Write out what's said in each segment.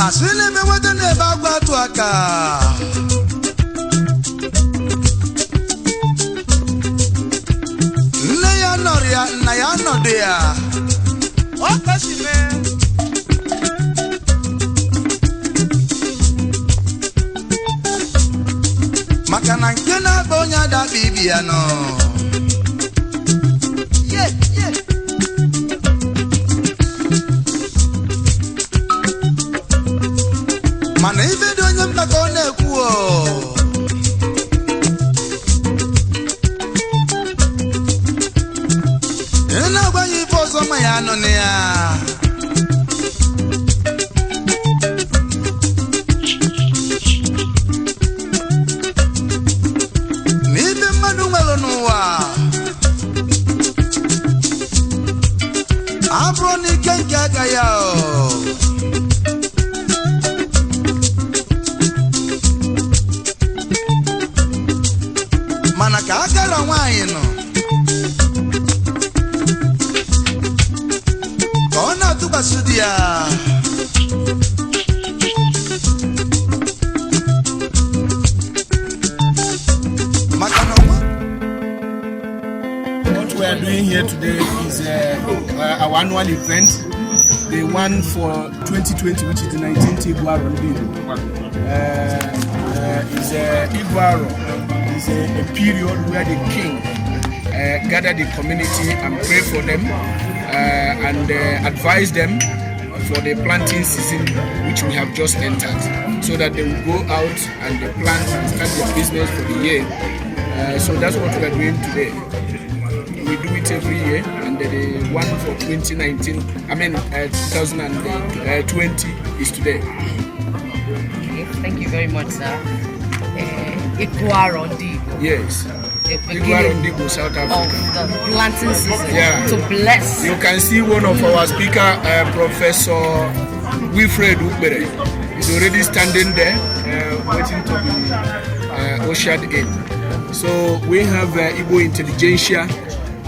Asile me wata ne bagwa tu aka. Na ya no dia. O kasime. Makana nkena bonya da bibia no. Yeah. Mana ibe do nyam ta ko na eku o. Ena gwa yi fo so ma ya no ne ya. Ni be manu ngalo no wa. Abro ni kenka ga ya o. Mana ka agara nwaanyị nọ. Ka ọ na-atụkwasị di ya. Maka na ọma. What we are doing here today is our annual event, the one for 2020, which is the 19th Iguaro. Is Iguaro. Is a period where the king gather the community and pray for them and advise them for the planting season which we have just entered, so that they will go out and they plant and start their business for the year. So that's what we are doing today. We do it every year, and the one for 2019, 2020 is today. Okay, thank you very much, sir. Iguaro Igbo. Yes. Iguaro Igbo, South Africa. Of the planting season. Yeah. To bless. You can see one of our speaker, Professor Wilfred Ukbere, is already standing there, waiting to be ushered in. So we have Igbo intelligentsia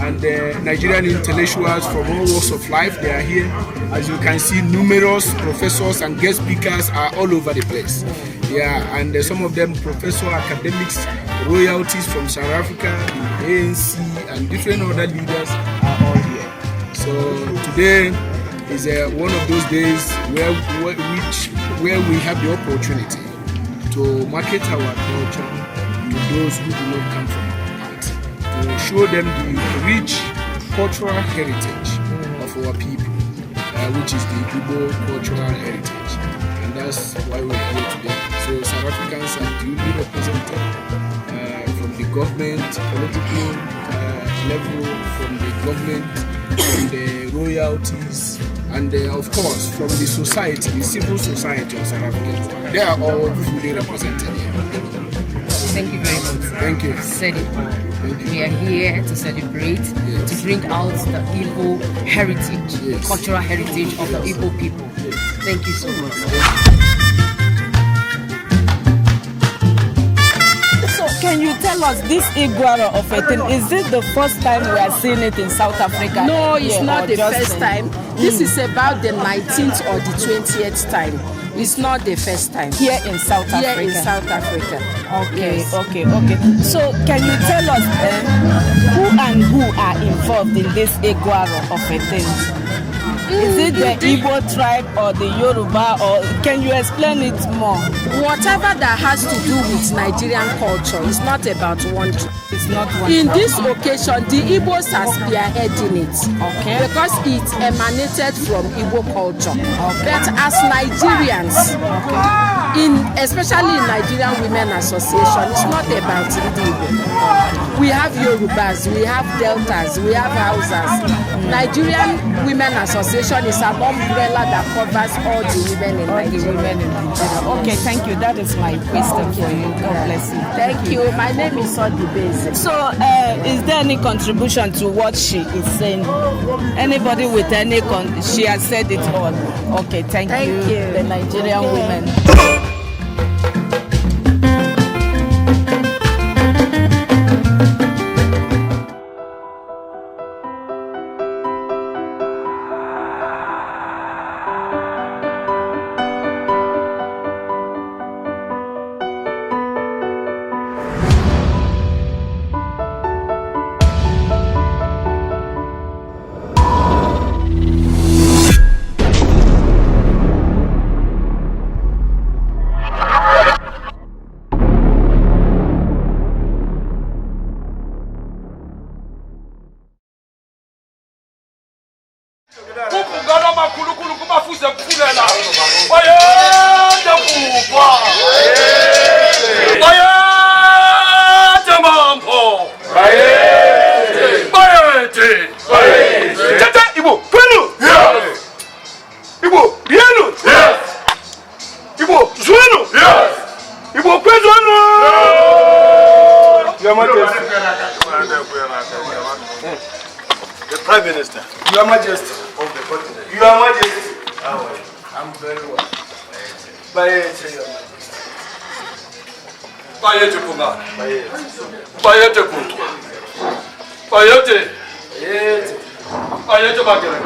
and Nigerian intellectuals from all walks of life. They are here. As you can see, numerous professors and guest speakers are all over the place. Yeah, and some of them professor, academics, royalties from South Africa, ANC, and different other leaders are all here. So today is one of those days where we have the opportunity to market our culture to those who do not come from our part, to show them the rich cultural heritage of our people, which is the Igbo cultural heritage. And that's why we're here today. So South Africans are duly represented from the government, political level, from the government, from the royalties, and of course from the society, the civil society of South Africa. They are all fully represented here. Thank you very much. Thank you. Said it all. We are here to celebrate, to bring out the Igbo heritage, cultural heritage of the Igbo people. Thank you so much. So can you tell us this Iguaro of a thing, is this the first time we are seeing it in South Africa? No, it's not the first time. This is about the 19th or the 20th time. It's not the first time. Here in South Africa? Here in South Africa. Okay, yes. okay. So can you tell us who are involved in this Iguaro of a thing? Is it the Igbo tribe or the Yoruba, or can you explain it more? Whatever that has to do with Nigerian culture is not about one tribe. It's not one In tribe. this occasion, the Igbos are spearheading it. Okay. Because it emanated from Igbo culture. Okay. But as Nigerians, especially in Nigerian Women Association, it's not about Igbo. We have Yorubas, we have Deltas, we have Hausas. Nigerian Women Association is an umbrella that covers all the women in Nigeria. Okay, thank you. That is my question for you. God bless you. Thank you. My name is Sodi Beze. So, is there any contribution to what she is saying? Anybody with any she has said it all. Okay, thank you. The Nigerian women. The Prime Minister. Your Majesty. Of the continent. Your Majesty. How are you? I'm very well. Bayete, Your Majesty. Bayete Punga. Bayete. Bayete Punga. Bayete. Bayete. Bayete Bagere.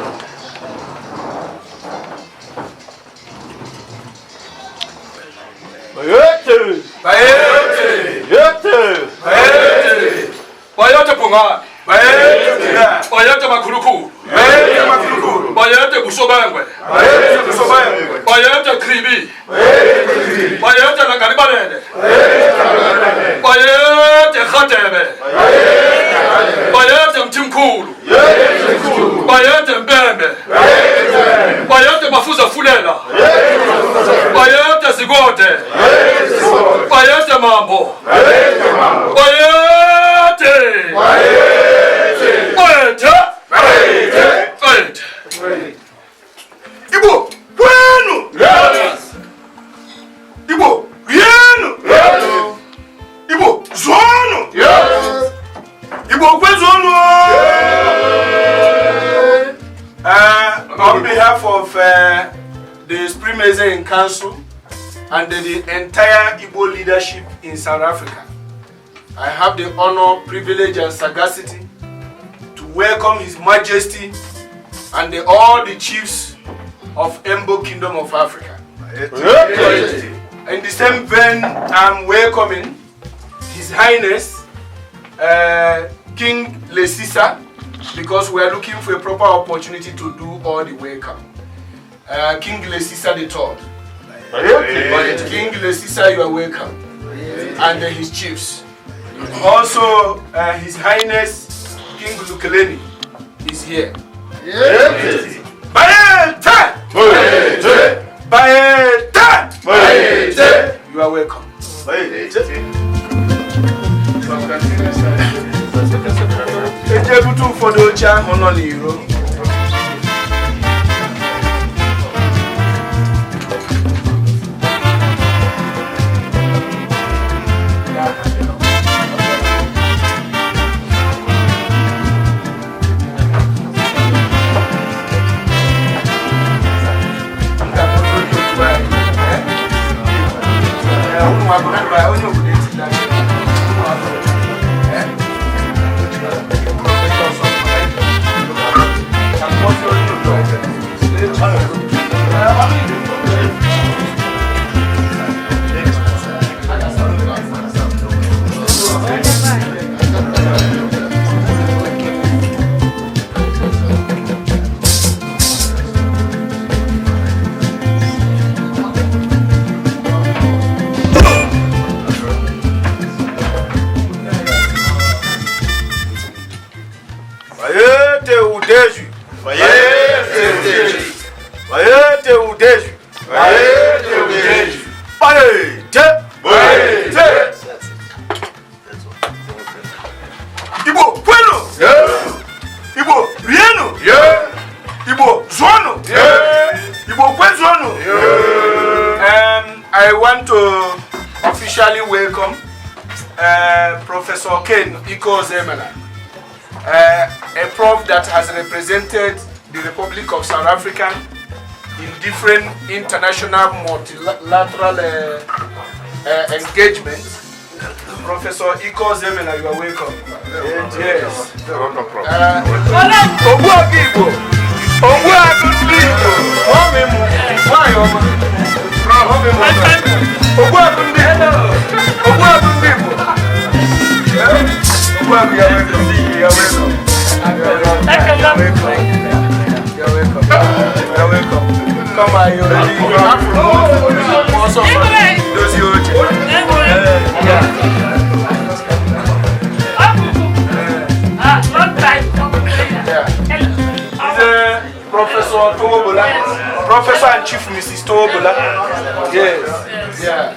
Bayete. Bayete. Bayete. Bayete. Bayete Punga. Bayete. Bayete Makuruku. Bayete Makulukulu. Bayete Busobangwe. Bayete Kusobangwe. Bayete Kribi. Bayete Kribi. Bayete Nakaribalende. Bayete Khatebe. Bayete Mtimkulu. Bayete Mbembe. Bayete Mafuza Fulela. Bayete Zigote. Bayete Mambo. Bayete. Igbo, kwenu. Yes. Igbo, rienu. Yes. Igbo, zonu. Yes. Igbo, kwezonu. On behalf of the Supreme Council and the entire Igbo leadership in South Africa, I have the honor, privilege, and sagacity to welcome His Majesty and all the chiefs of Embo Kingdom of Africa. In the same vein, I'm welcoming His Highness King Lesisa, because we are looking for a proper opportunity to do all the welcome. King Lesisa III. King Lesisa, you are welcome. And his chiefs. Also, His Highness King Lukeleni is here. Bayete! Bayete! You are welcome. Ejebutu ụfọdụ oche ahụ nọ n'iro. Igbo kwenu. Igbo rienu. Igbo zonu. Igbo kwezonu. I want to officially welcome Professor Ken Iko Zemela, a prof that has represented the Republic of South Africa in different international multilateral engagements. Professor Iko Zemela, you are welcome. Yes. Ogbuagi Igbo. Ogbuagi Igbo. Why, Ogbuagi Igbo. Ogbuagi Igbo. Ogbuagi, you are welcome. You are welcome. You are welcome. Come on, you ready? Professor Tobola, Professor and Chief Mrs. Tobola. Yes. Yeah.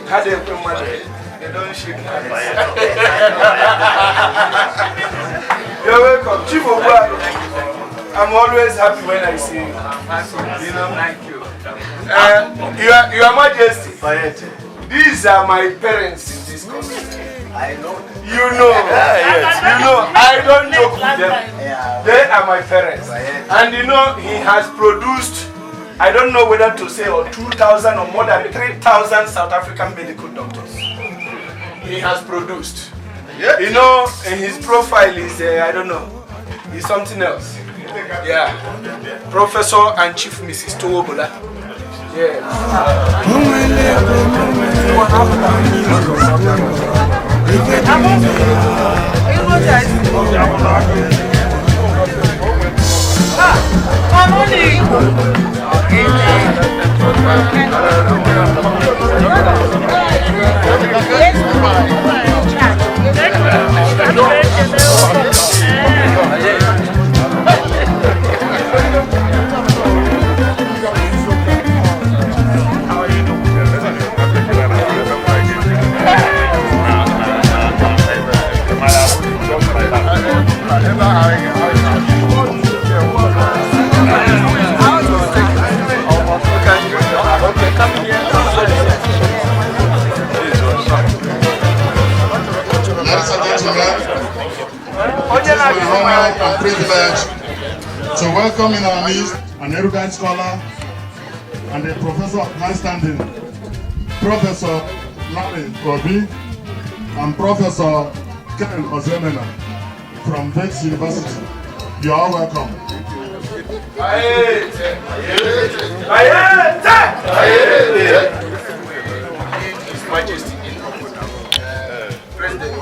How do you put money? They don't shake hands. You're welcome. Chief Oba, I'm always happy when I see you. You know? Thank you. Your Majesty. These are my parents in this country. I know. You know. You know, I don't joke with them. They are my parents. And you know, he has produced, I don't know whether to say, or 2,000 or more than 3,000 South African medical doctors. He has produced. You know, in his profile is, I don't know, is something else. Yeah. Professor and Chief Mrs. Towobola. Yeah. And privilege to welcome in our midst an erudite scholar and a professor of high standing, Professor Larry Kobi and Professor Ken Ozemena from Vex University. You are all welcome. His Majesty, President.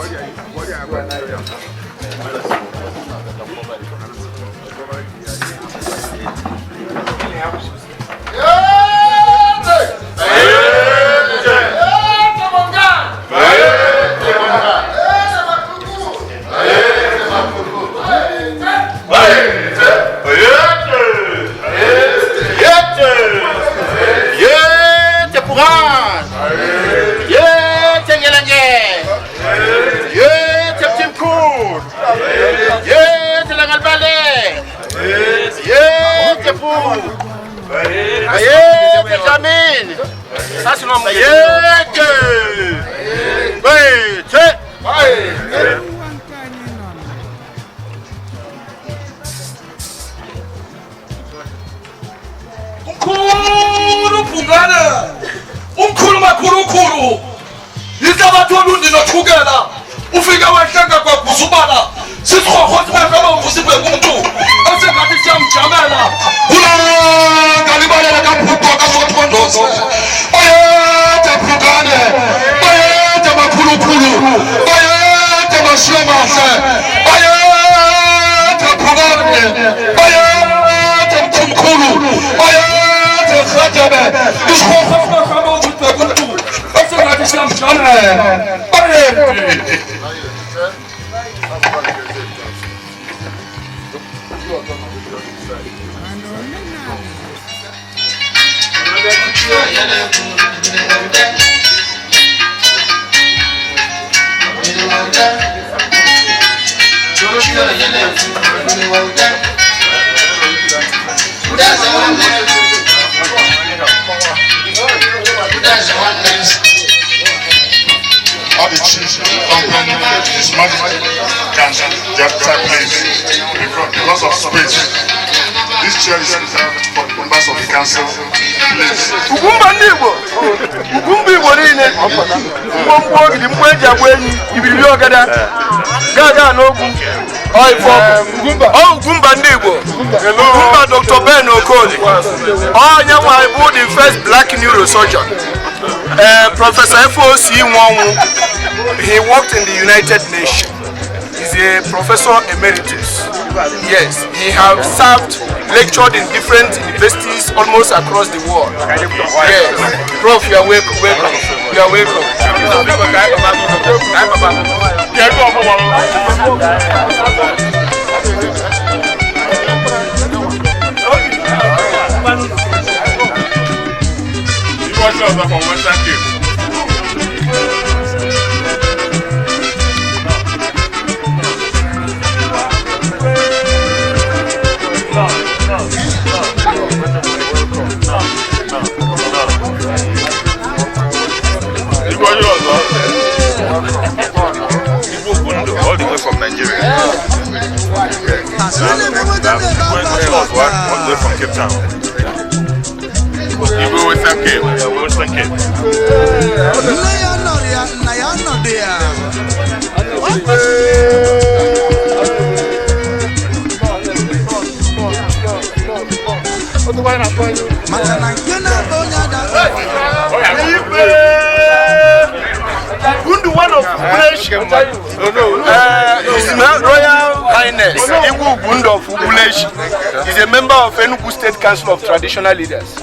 All the chiefs accompanying His Majesty can their place because of space. This chair is reserved for the members of the council. Please. Ugumba Igbo. Ugumba Igbo niile. Mgbomgbo ogidi mgbe eji agwa enyi ibiriri ogada. Gaga n'ogwu. Ugumba ndị Igbo. Ugumba Dr. Ben Okoli. Onye nwa bụ the first black neurosurgeon. Professor F.O.C. Nwanwu. He worked in the United Nations. He's a professor emeritus. Yes, he has served, lectured in different universities almost across the world. Yes, Prof, you are welcome. You are welcome. All the way from Nigeria. All the way from Cape Town. Igbo Western Cape. Western Cape. One of His Royal Highness Igbo Bundu of Ubuleshi is a member of Enugu State Council of Traditional Leaders.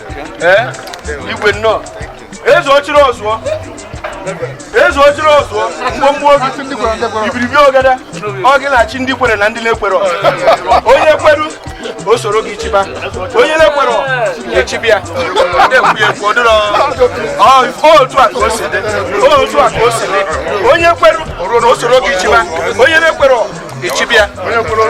Igwe no. Ezo ochiro ozo. Ezo ochiro ozo. Mbombo ibiribi ogada. Oge na chi ndi kwere na ndi na-ekwere. Onye kweru o soro gi chiba. Onye na-ekwere echibia. Ade kuye kwodoro. Otu akoside. Otu akoside. Onye kweru o soro gi chiba. Onye na-ekwere echibia. Onye kwere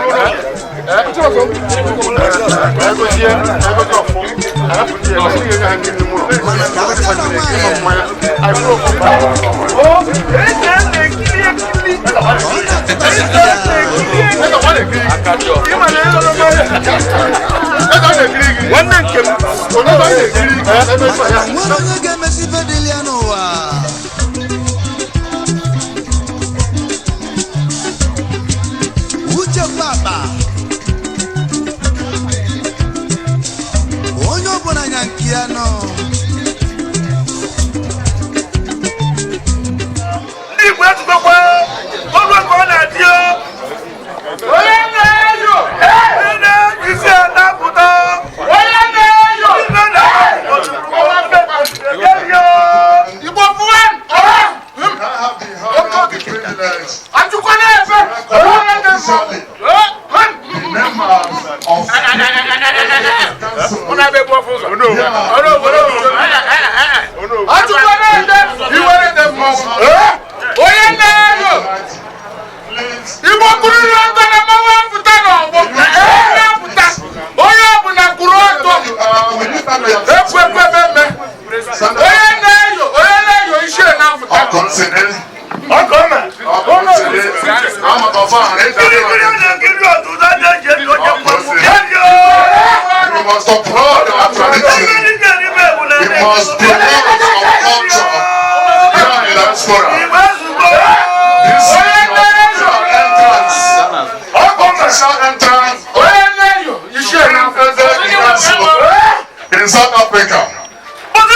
in South Africa,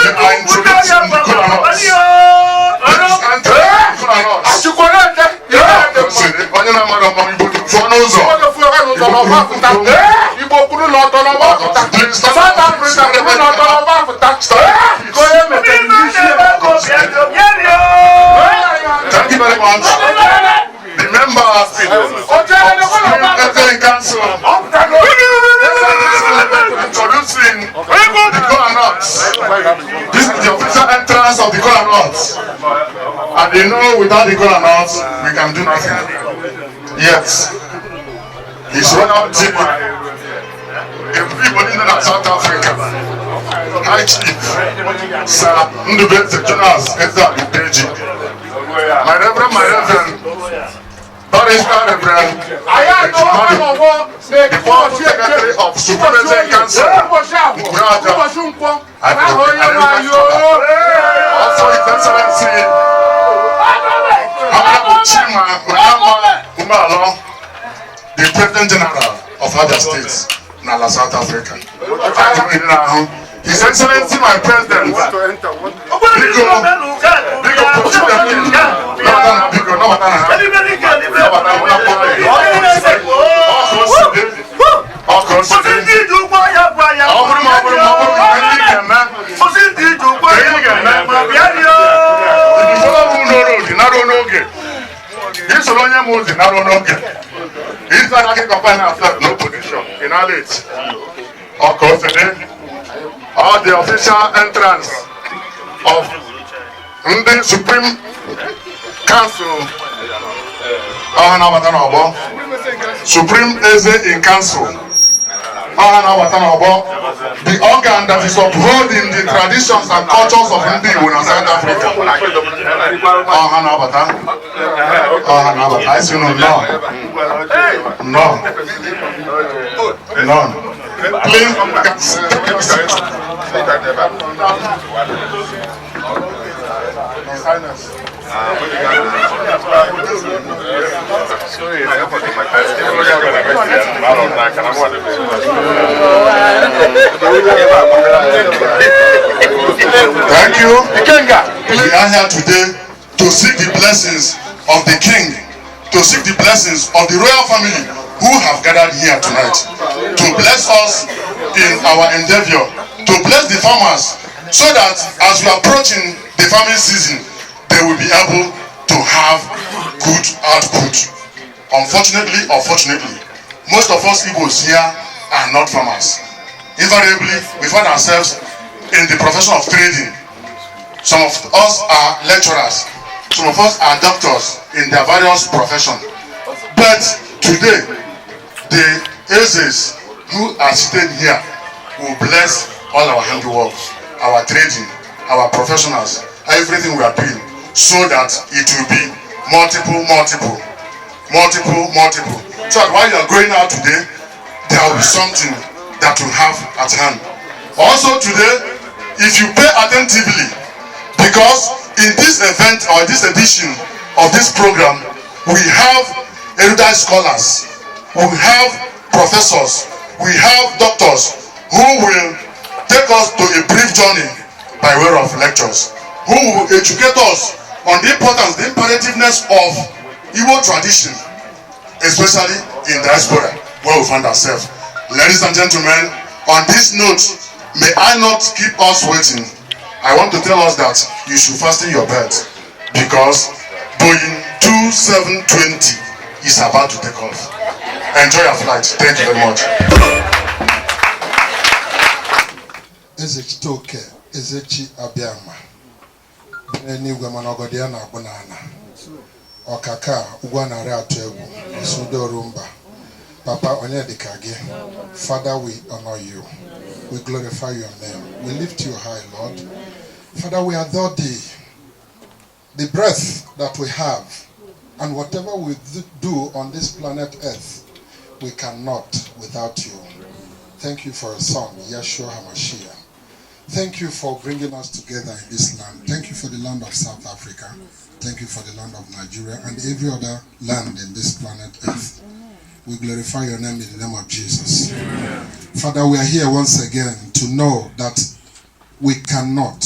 they are introducing the Kolanot. Thank you very much. The members of the Council introducing the Kolanot. This is the official entrance of the Kolanot. And they know without the Kolanot, we can do nothing. Yes. His royal team, everybody in South Africa, High Chief, Sir Ndubeze Jonas, Ezra Udeji, my Reverend, Barrister Reverend, the former Secretary of Superintendent Council, also His Excellency, Honorable Chima Umalo, the President General of other states, Nala South Africa. His Excellency, my President, all the official entrance of the Supreme Council, Supreme Eze in Council, the organ that is upholding the traditions and cultures of Igbo in South Africa. I say no. None. Please. Thank you. We are here today to seek the blessings of the king, to seek the blessings of the royal family who have gathered here tonight, to bless us in our endeavor, to bless the farmers, so that as we are approaching the farming season, they will be able to have good output. Unfortunately or fortunately, most of us Igbos here are not farmers. Invariably, we find ourselves in the profession of trading. Some of us are lecturers, some of us are doctors in their various professions. But today, the Ezes who are sitting here will bless all our handiworks, our trading, our professionals, everything we are doing, so that it will be multiple. So that while you are going out today, there will be something that you have at hand. Also today, if you pay attentively, because in this event or this edition of this program, we have erudite scholars, we have professors, we have doctors who will take us to a brief journey by way of lectures, who will educate us on the importance, the imperativeness of Igbo tradition, especially in diaspora where we find ourselves. Ladies and gentlemen, on this note, may I not keep us waiting. I want to tell us that you should fasten your belt, because Boeing 2720 is about to take off. Enjoy your flight. Thank you very much. Ezechi Toke, Ezechi Abiama, Benigwe Manogodiana Banana, Okaka, Uguanare Ategu, Sudo Rumba, Papa Onyedikage. Father, we honor you. We glorify your name. We lift you high, Lord. Father, we adore thee. The breath that we have, and whatever we do on this planet Earth, we cannot without you. Thank you for a son, Yeshua HaMashiach. Thank you for bringing us together in this land. Thank you for the land of South Africa. Thank you for the land of Nigeria and every other land in this planet Earth. We glorify your name in the name of Jesus. Father, we are here once again to know that we cannot,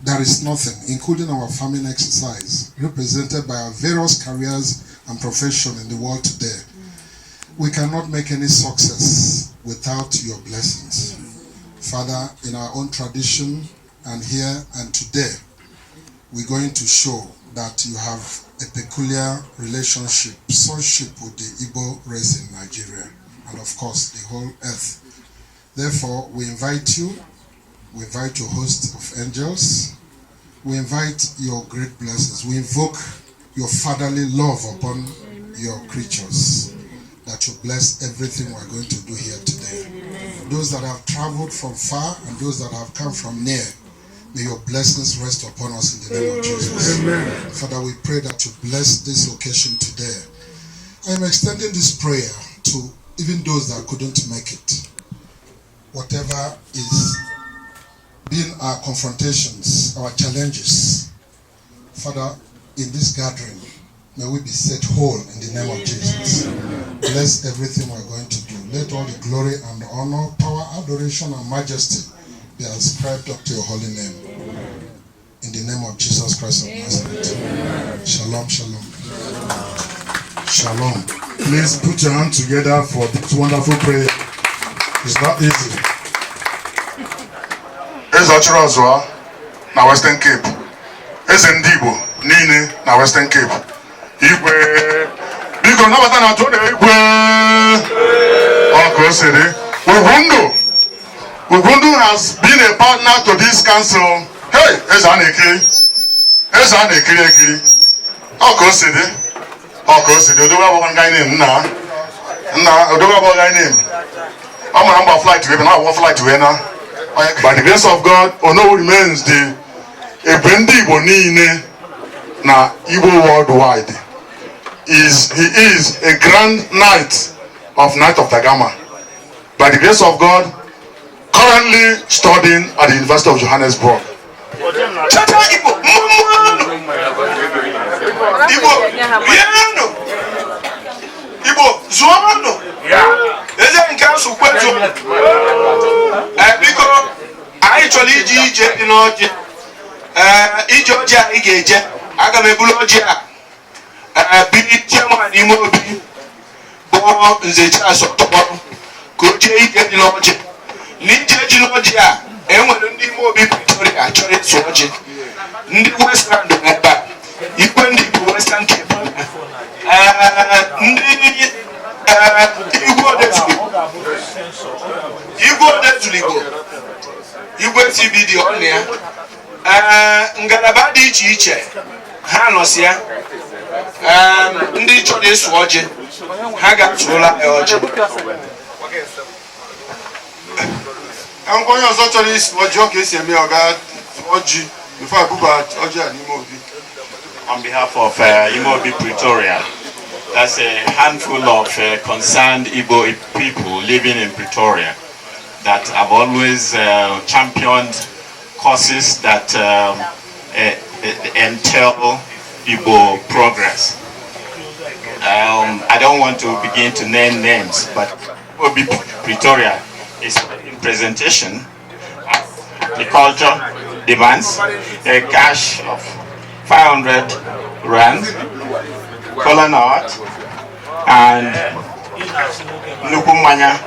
there is nothing, including our farming exercise, represented by our various careers and professions in the world today. We cannot make any success without your blessings. Father, in our own tradition and here and today, we're going to show that you have a peculiar relationship, sonship with the Igbo race in Nigeria, and of course the whole earth. Therefore, we invite you, we invite your host of angels, we invite your great blessings, we invoke your fatherly love upon your creatures, that you bless everything we're going to do here today. Those that have traveled from far and those that have come from near, may your blessings rest upon us in the name of Jesus. Amen. Father, we pray that you bless this occasion today. I am extending this prayer to even those that couldn't make it. Whatever is being our confrontations, our challenges, Father, in this gathering, may we be set whole in the name of Jesus. Bless everything we're going to do. Let all the glory and honor, power, adoration, and majesty be ascribed up to your holy name. In the name of Jesus Christ of Nazareth. Shalom, shalom. Shalom. Please put your hands together for this wonderful prayer. It's not easy. Eze Ochirozua na Western Cape. Eze ndị Igbo niile na Western Cape. Igwe. Biko nabata na atụ na Igwe. Ọkụ osiri. Ugundu has been a partner to this council. Hey, Eze Anekiri. Eze Anekiri. Ọkụ osiri. Odoga bụ guy name nna. Odoga bụ guy name. I'm on a flight to heaven. I want flight to heaven. By the grace of God, Ono remains the Ebendi Igbo niile na Igbo worldwide. he is a Grand Knight of Tagama. By the grace of God, currently studying at the University of Johannesburg. Igbo zuono eze nke nsukwetu biko anyị chọrọ ije dị n'ọjị ije ọjị a ị ga-eje aga m ebulu ọjị a biri chairman n'ime obi bụ nze Charles Otokporo ka o jee ije dị n'ọjị n'ije ji n'ọjị a enwere ndị ime obi Pretoria chọrọ ịsụ ọjị ndị Westland ebe a ikwe ndị Igbo Western Cape ndị Igwe odezuru Igbo Igwe TBD ọnụ ya ngalaba dị iche iche ha nọsi ya ndị chọrọ ịsụ ọjị ha ga-atụrụla ya ọjị onye ọzọ chọrọ ịsụ ọjị ọ ka esi eme ọ ga-ọjị before abuba ọjị a n'ime obi. On behalf of Imobi Pretoria, that's a handful of concerned Igbo people living in Pretoria that have always championed causes that entail Igbo progress. I don't want to begin to name names, but Imobi Pretoria is in presentation. The culture demands a cash of 500 rand, kola nut, and nukumanya.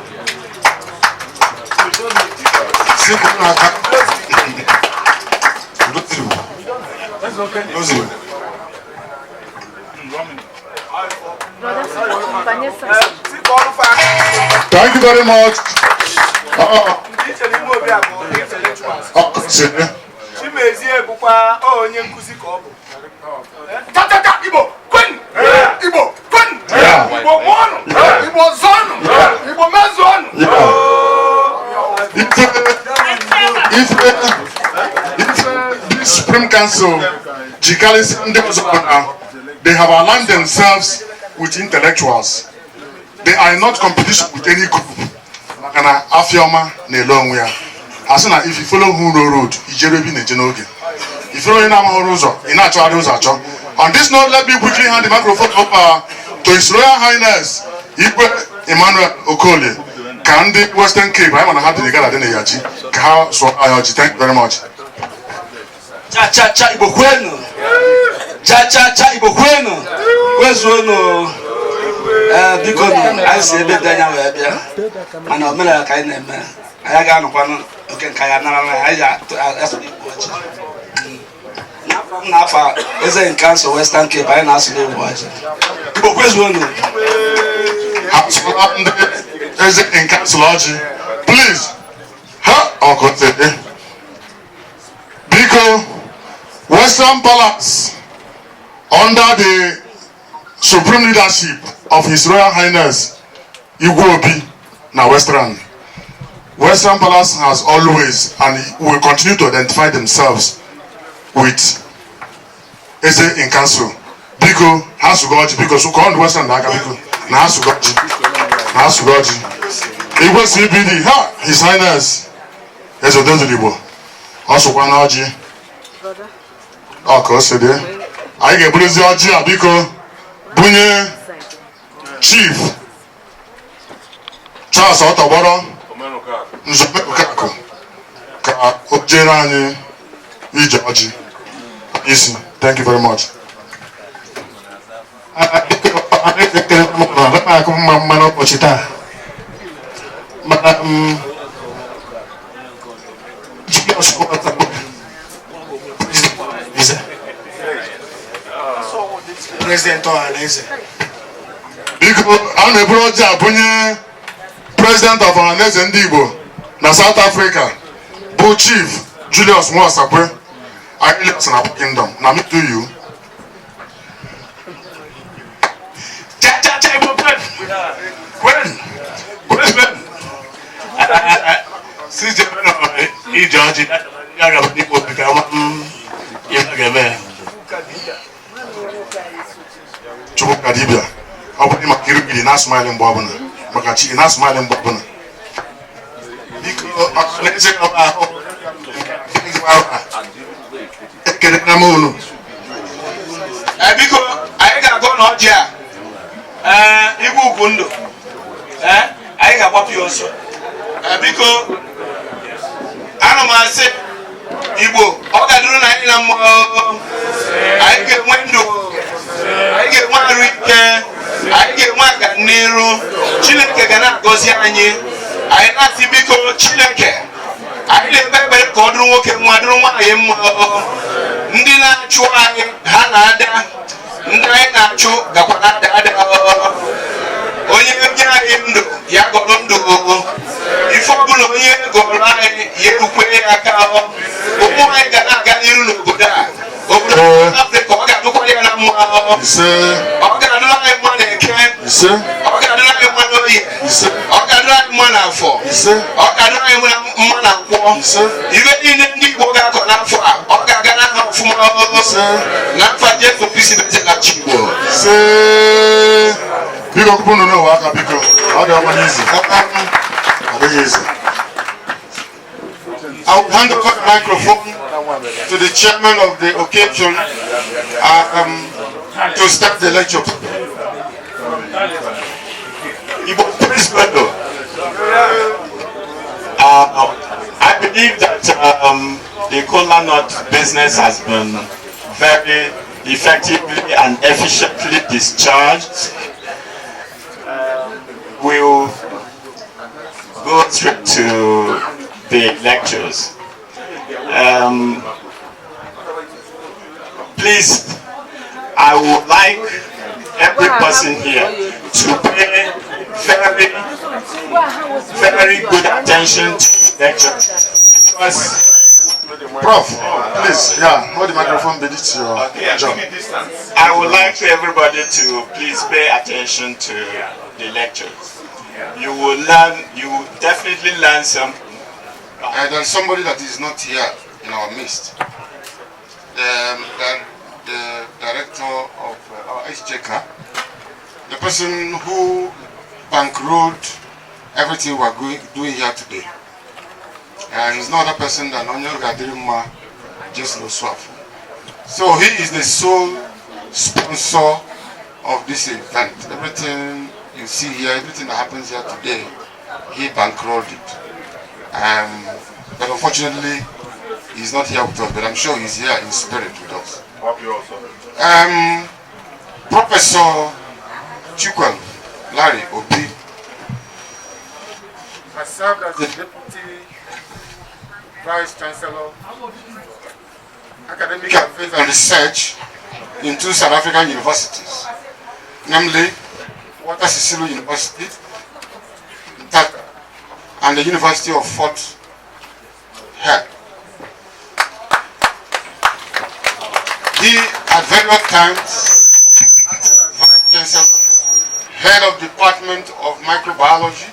Thank you very much. Chimezie bụkwa onye nkuzi ka ọ bụ. Tatata Igbo kwen! Igbo kwen! Igbo mọnụ! Igbo zọnụ! Igbo mezọnụ! If this Supreme Council, they have aligned themselves with intellectuals. They are not competition with any group. And Afioma Nelongwea. As soon as if you follow Huro Road, if you follow on this note, let me quickly hand the microphone over to His Royal Highness Igwe Emmanuel Okoli, Kandi Western Cape. I want to have the Nigala Deneyaji. Thank you very much. Cha cha cha Igbo kwenu. Cha cha cha Igbo kwenu. Wezuonu. Biko I say be danya we bia. Mana o mera kai na eme. Aya ga no kwanu oke nka na na aya aso Igbo chi. Nafa eze in council Western Cape I na aso Igbo chi. Igbo kwezuonu. Eze in council oji. Please. Ha okote. Biko Western Palace under the supreme leadership of His Royal Highness Igbo na Western Palace has always and will continue to identify themselves with Eze in council. Biko has to go because we call the Western Naga Biko na has to go Igbo CBD ha His Highness Eze Igbo also kwa na ọjị ọka osede anyị ga-eburuzi ọjị a biko bunye Chief Charles Otokporo Nzube Okakụ ka o jere anyị ije ọjị isi. Thank you very much. N'ụbọchị taa President Ohaneze. Biko a na-eburu ọjị a bunye President of Ohaneze ndị Igbo na South Africa bụ Chief Julius Nwasakwe Alias na Kingdom. Na me to you. Cha cha cha Igbo kwen. Si je no ije ọjị ya ga bụ Igbo ka ya ga-eme. Chukwuka dibia. Ọ bụ maka irugide na smile mgbe ọbụla. Maka chi na smile mgbe ọbụla. Biko ọkụneze ọba ahụ. Ekele na mụnụ. Biko anyị ga-agụ n'ọjị a. Igwe ugwu ndụ. Anyị ga-agbapụ ya ọsọ. Biko ana m asị Igbo ọ ga-adịrị na anyị na mmụọ. Anyị ga-enwe ndụ. Anyị ga-enwe arụ ike. Anyị ga-enwe aga n'iru. Chineke ga na-agọzi anyị. Anyị na-asị biko Chineke anyị na-ekpe ekpere ka ọ dịrị nwoke mma dịrị nwaanyị mma. Ndị na-achụ anyị ha na-ada. Ndị anyị na-achụ gakwa na-ada ada. Onye nye anyị ndụ ya gọrọ ndụ. Ife ọbụla onye gọrọ anyị ya erukwe ya aka. Ụmụ anyị ga na-aga n'iru n'obodo a. Obodo Afrịka ọ ga-adụkwara ya na mma. Ọ ga-adụrụ anyị mma n'Eke. Ọ ga-adụrụ anyị mma n'Oye. Ọ ga-adụrụ anyị mma n'Afọ. Ọ ga-adụrụ anyị mma na Nkwọ. Ife niile ndị Igbo ga-akọ n'afọ a ọ ga-aga n'aha ọfụma. N'afọ Jesu Kristi bụ eze na chi Igbo. Biko kupu no no waka biko. Ọ ga-agba n'izu. Ọ dịghị izu. I will hand over the microphone to the chairman of the occasion to start the lecture. Igbo, please welcome. I believe that the Kola Nut business has been very effectively and efficiently discharged. We'll go straight to the lectures. Please, I would like every person here to pay very good attention to the lecture. Prof, please, yeah, hold the microphone beneath your job. I would like everybody to please pay attention to the lectures. You will learn, you will definitely learn something. There's somebody that is not here in our midst. The director of our SJK, the person who bankrolled everything we're doing here today. And he's not a person than Onyo Gadirima Jeslo Swap. So he is the sole sponsor of this event. Everything you see here, everything that happens here today, he bankrolled it. But unfortunately, he's not here with us, but I'm sure he's here in spirit with us. Professor Chukwal Larry Obi has served as the Deputy Vice Chancellor, Academic Affairs and Research in two South African universities, namely Walter Sisulu University and the University of Fort Hare. He, at various times, acted as Vice Chancellor, Head of Department of Microbiology,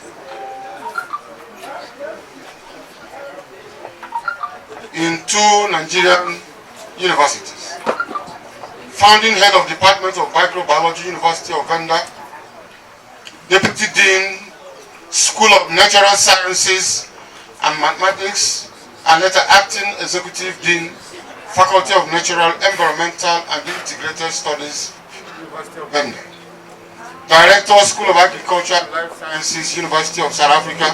in two Nigerian universities. Founding Head of Department of Microbiology, University of Venda, Deputy Dean, School of Natural Sciences and Mathematics, and later Acting Executive Dean, Faculty of Natural, Environmental and Integrated Studies, University of Venda. Director, School of Agriculture and Life Sciences, University of South Africa.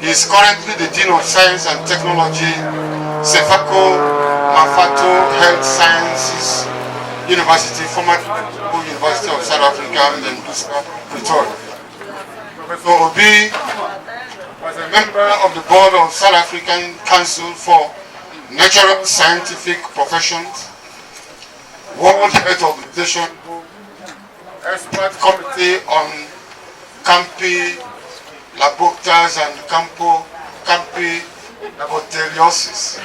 He is currently the Dean of Science and Technology, Sefako Mafato Health Sciences University, former University of South Africa, and then Pretoria. Professor Obi was a member of the board of South African Council for Natural Scientific Professions, World Health Organization, Expert Committee on Campi Labotas and Campi Laboteliosis.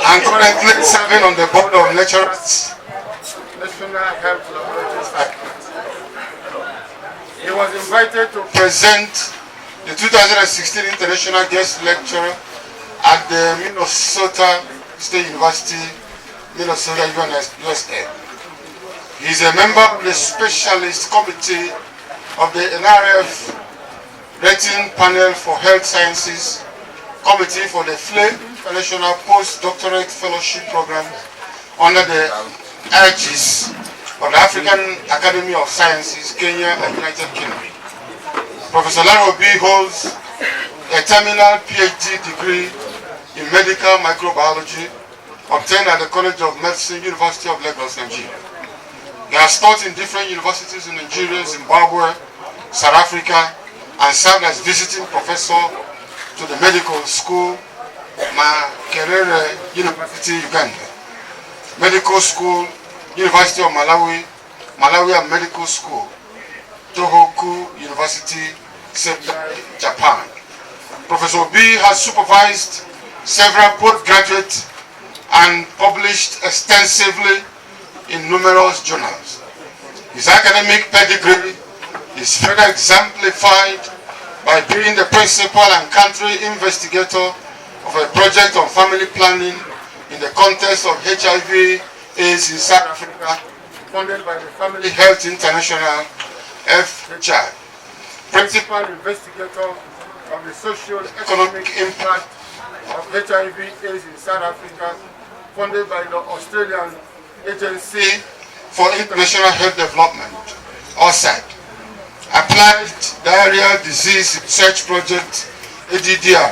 And currently serving on the board of Naturals National Health Laboratories. He was invited to present the 2016 International Guest Lecturer at the Minnesota State University, Minnesota, USA. He is a member of the Specialist Committee of the NRF Rating Panel for Health Sciences, Committee for the FLE International Postdoctorate Fellowship Program under the aegis of the African Academy of Sciences, Kenya and United Kingdom. Professor Larry Obi holds a terminal PhD degree in medical microbiology obtained at the College of Medicine, University of Lagos, Nigeria. He has taught in different universities in Nigeria, Zimbabwe, South Africa, and served as visiting professor to the medical school, Makerere University, Uganda, Medical School, University of Malawi, Malawi Medical School, Tohoku University, Japan. Professor B has supervised several postgraduate and published extensively in numerous journals. His academic pedigree is further exemplified by being the principal and country investigator of a project on family planning in the context of HIV/AIDS in South Africa, funded by the Family Health International, FHI. Principal investigator of the socio-economic impact of HIV/AIDS in South Africa, funded by the Australian Agency for International Health Development, OSAD. Applied Diarrheal Disease Research Project, ADDR.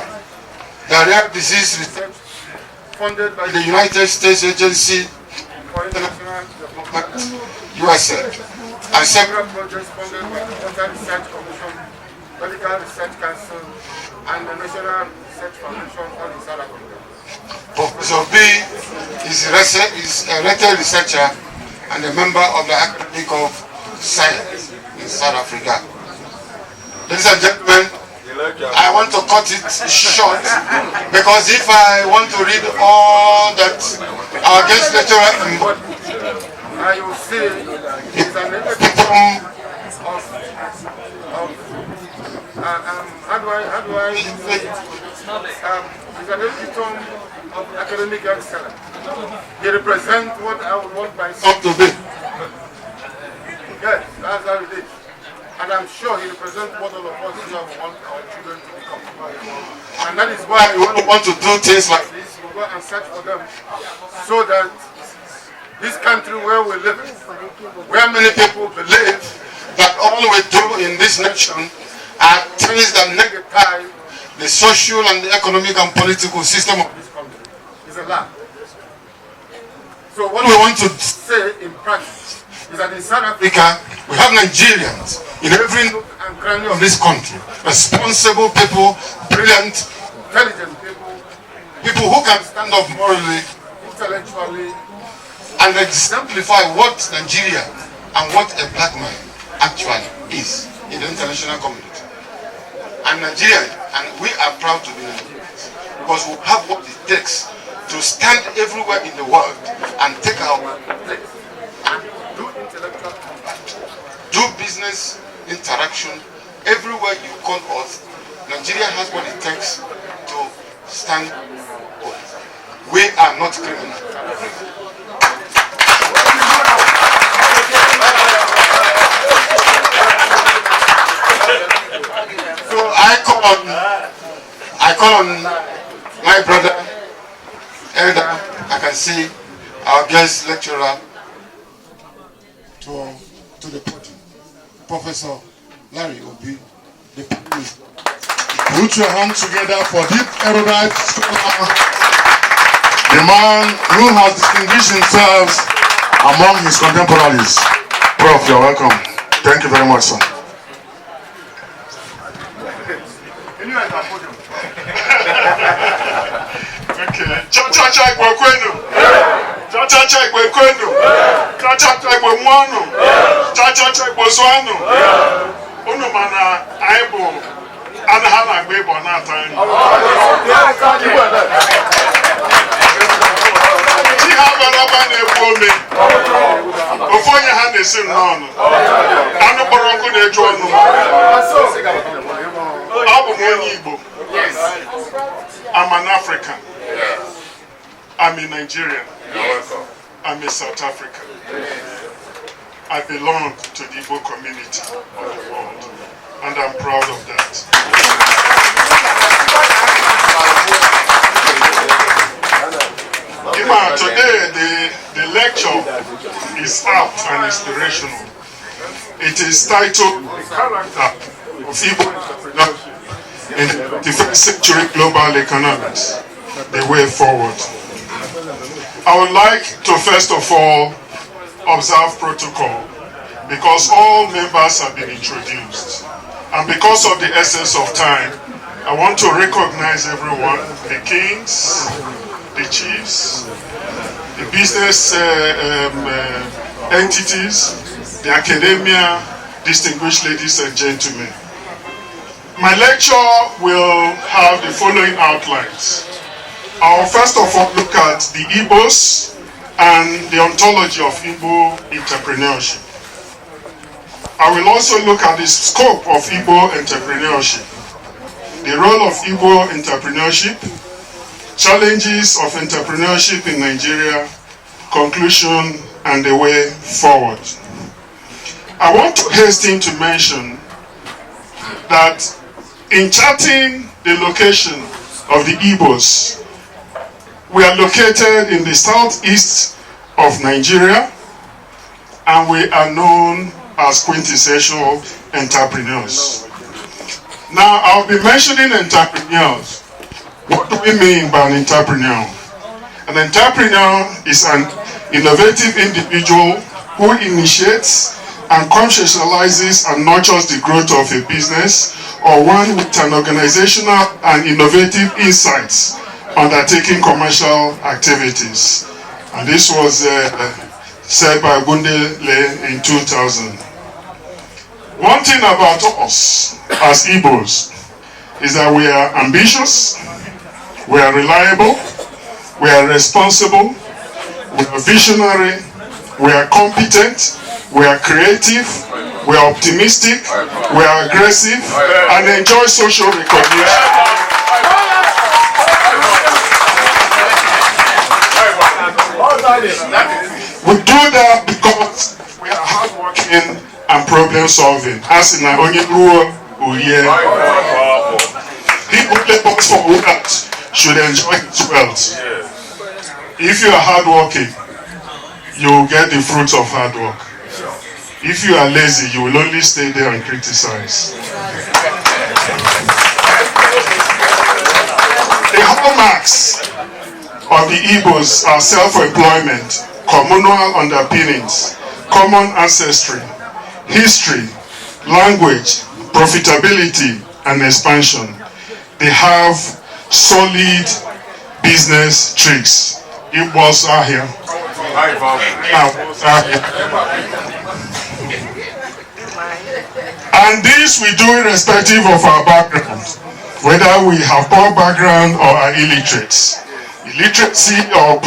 Diarrheal Disease Research, funded by the United States Agency for International Development, USAID, and several projects funded by the Water Research Commission, Medical Research Council, and the National Research Foundation all in South Africa. Professor B is a retired researcher and a member of the Academy of Science in South Africa. Ladies and gentlemen, I want to cut it short because if I want to read all that our guest lecturer embodied, I will say it's an epitome of how do I say it? It's an epitome of academic excellence. He represents what I would want myself to be. Yes, that's how it is. And I'm sure he represents what all of us here want our children to become. And that is why we want to do things like this. We go and search for them so that this country where we live, where many people believe that all we do in this nation are things that negatize the social and the economic and political system of this country, is a lie. So what we want to say in practice is that in South Africa, we have Nigerians in every nook and cranny of this country, responsible people, brilliant, intelligent people, people who can stand up morally, intellectually, and exemplify what Nigeria and what a black man actually is in the international community. And Nigeria, and we are proud to be Nigerians, because we have what it takes to stand everywhere in the world and take our place and do intellectual combat, do business interaction everywhere you call us. Nigeria has what it takes to stand up. We are not criminals. So I call on my brother, elder, I can see our guest lecturer to the podium, Professor Larry Obi, the podium. Put your hands together for this erudite scholar, the man who has distinguished himself among his contemporaries. Prof, you're welcome. Thank you very much, sir. Cha-cha-cha Igbo kwenu. Cha-cha-cha Igbo kwenu. Cha-cha-cha Igbo mwanu. Cha-cha-cha Igbo zwanu. Unu mana anyị bụ anaghị na-agba Igbo na-ata anyị. Chi ha bara aba na-egbu ome. Ofu onye ha na-esi n'ọnụ. Anụ kpọrọ ọkụ na-eju ọnụ. Ọ bụ Igbo. Yes. I'm an African. Yes. I'm a Nigerian. I'm a South African. I belong to the Igbo community of the world, and I'm proud of that. Today, the lecture is apt and inspirational. It is titled "The Character of Igbo in the 21st Century Global Economics, the Way Forward." I would like to first of all observe protocol, because all members have been introduced. And because of the essence of time, I want to recognize everyone, the kings, the chiefs, the business entities, the academia, distinguished ladies and gentlemen. My lecture will have the following outlines. I will first of all look at the Igbos and the ontology of Igbo entrepreneurship. I will also look at the scope of Igbo entrepreneurship, the role of Igbo entrepreneurship, challenges of entrepreneurship in Nigeria, conclusion, and the way forward. I want to hasten to mention that in charting the location of the Igbos, we are located in the southeast of Nigeria, and we are known as quintessential entrepreneurs. Now, I'll be mentioning entrepreneurs. What do we mean by an entrepreneur? An entrepreneur is an innovative individual who initiates and conceptualizes and nurtures the growth of a business, or one with an organizational and innovative insights undertaking commercial activities. And this was said by Gundele in 2000. One thing about us as Igbos is that we are ambitious, we are reliable, we are responsible, we are visionary, we are competent, we are creative, we are optimistic, we are aggressive, and enjoy social recognition. We do that because we are hardworking and problem solving. As in only rule, he who labors for wealth should enjoy his wealth. If you are hardworking, you will get the fruits of hard work. If you are lazy, you will only stay there and criticize. The hallmarks of the Igbos are self-employment, communal underpinnings, common ancestry, history, language, profitability, and expansion. They have solid business tricks. Igbos are here. And this we do irrespective of our background, whether we have poor background or are illiterates. Illiteracy or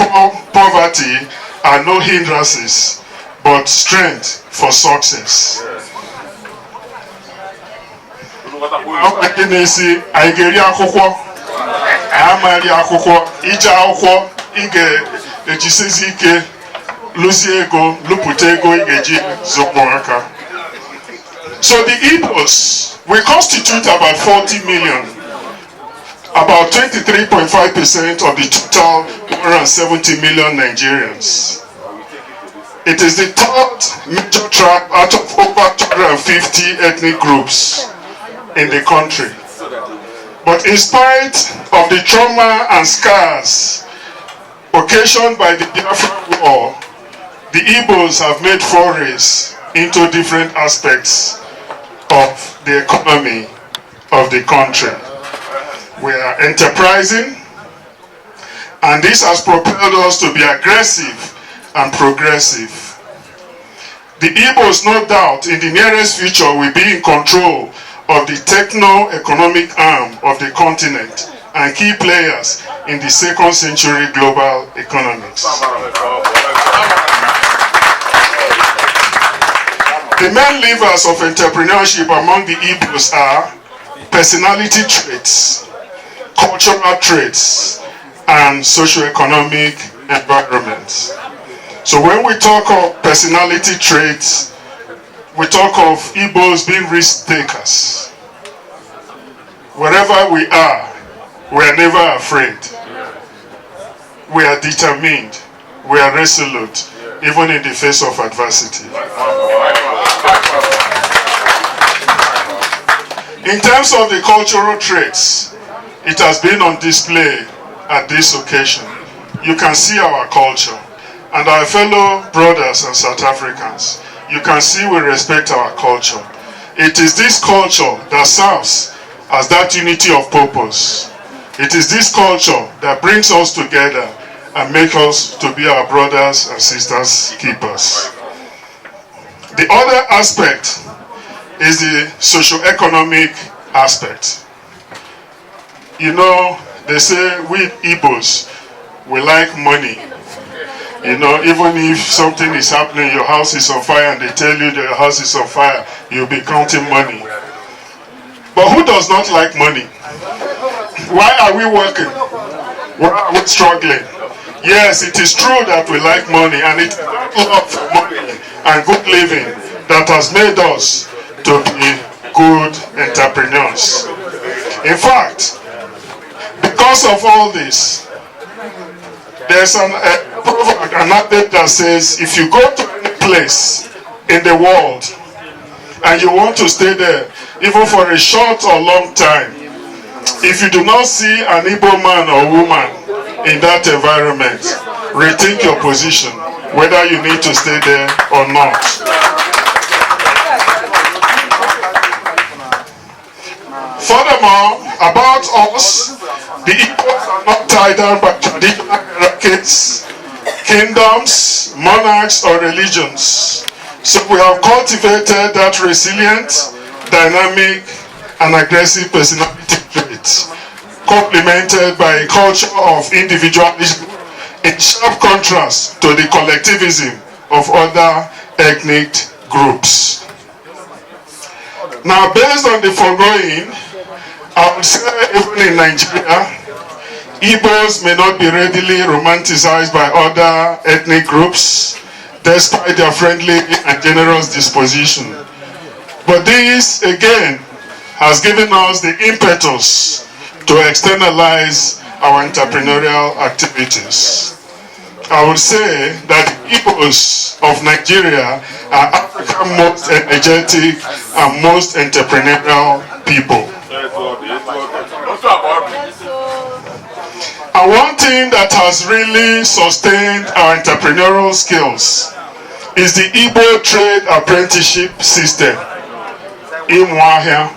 poverty are no hindrances, but strength for success. So the Igbos, we constitute about 40 million, about 23.5% of the total 170 million Nigerians. It is the third major tribe out of over 250 ethnic groups in the country. But in spite of the trauma and scars occasioned by the Biafra War, the Igbos have made forays into different aspects of the economy of the country. We are enterprising, and this has propelled us to be aggressive and progressive. The Igbos, no doubt, in the nearest future will be in control of the techno-economic arm of the continent and key players in the 2nd century global economics. The main levers of entrepreneurship among the Igbos are personality traits, cultural traits, and socioeconomic environments. So when we talk of personality traits, we talk of Igbos being risk takers. Wherever we are never afraid. We are determined. We are resolute, even in the face of adversity. In terms of the cultural traits, it has been on display at this occasion. You can see our culture and our fellow brothers and South Africans. You can see we respect our culture. It is this culture that serves as that unity of purpose. It is this culture that brings us together and makes us to be our brothers and sisters keepers. The other aspect is the socio-economic aspect. You know, they say we Igbos, we like money. You know, even if something is happening, your house is on fire, and they tell you that your house is on fire, you'll be counting money. But who does not like money? Why are we working? Why are we struggling? Yes, it is true that we like money, and it's love for money and good living that has made us to be good entrepreneurs. In fact, because of all this, there's an proverb, an adage that says, if you go to any place in the world and you want to stay there, even for a short or long time, if you do not see an Igbo man or woman in that environment, rethink your position, whether you need to stay there or not. Furthermore, about us, the Igbos are not tied down by traditional hierarchies, kingdoms, monarchs, or religions. So we have cultivated that resilient, dynamic, and aggressive personality traits, complemented by a culture of individualism in sharp contrast to the collectivism of other ethnic groups. Now, based on the foregoing, I would say even in Nigeria, Igbos may not be readily romanticized by other ethnic groups, despite their friendly and generous disposition. But this, again, has given us the impetus to externalize our entrepreneurial activities. I would say that the Igbos of Nigeria are Africa's most energetic and most entrepreneurial people. And one thing that has really sustained our entrepreneurial skills is the Igbo trade apprenticeship system. Imwahia,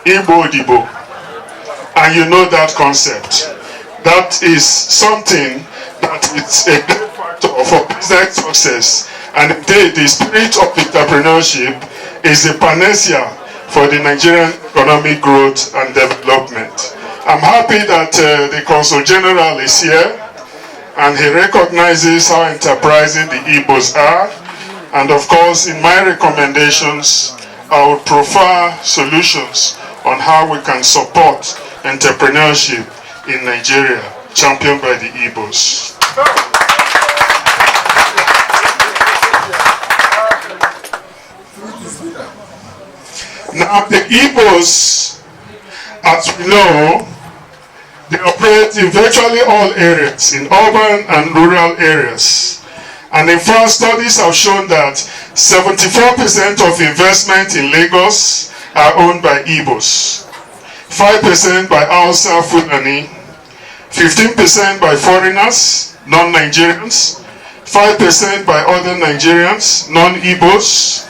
Igbo Dibo. And you know that concept. That is something that is a great factor for business success. And indeed, the spirit of entrepreneurship is a panacea for the Nigerian economic growth and development. I'm happy that the Consul General is here, and he recognizes how enterprising the Igbos are. And of course, in my recommendations, I would prefer solutions on how we can support entrepreneurship in Nigeria, championed by the Igbos. Now, the Igbos, as we know, they operate in virtually all areas, in urban and rural areas. And in fact, studies have shown that 74% of investment in Lagos are owned by Igbos, 5% by Hausa Fulani, 15% by foreigners, non-Nigerians, 5% by other Nigerians, non-Igbos,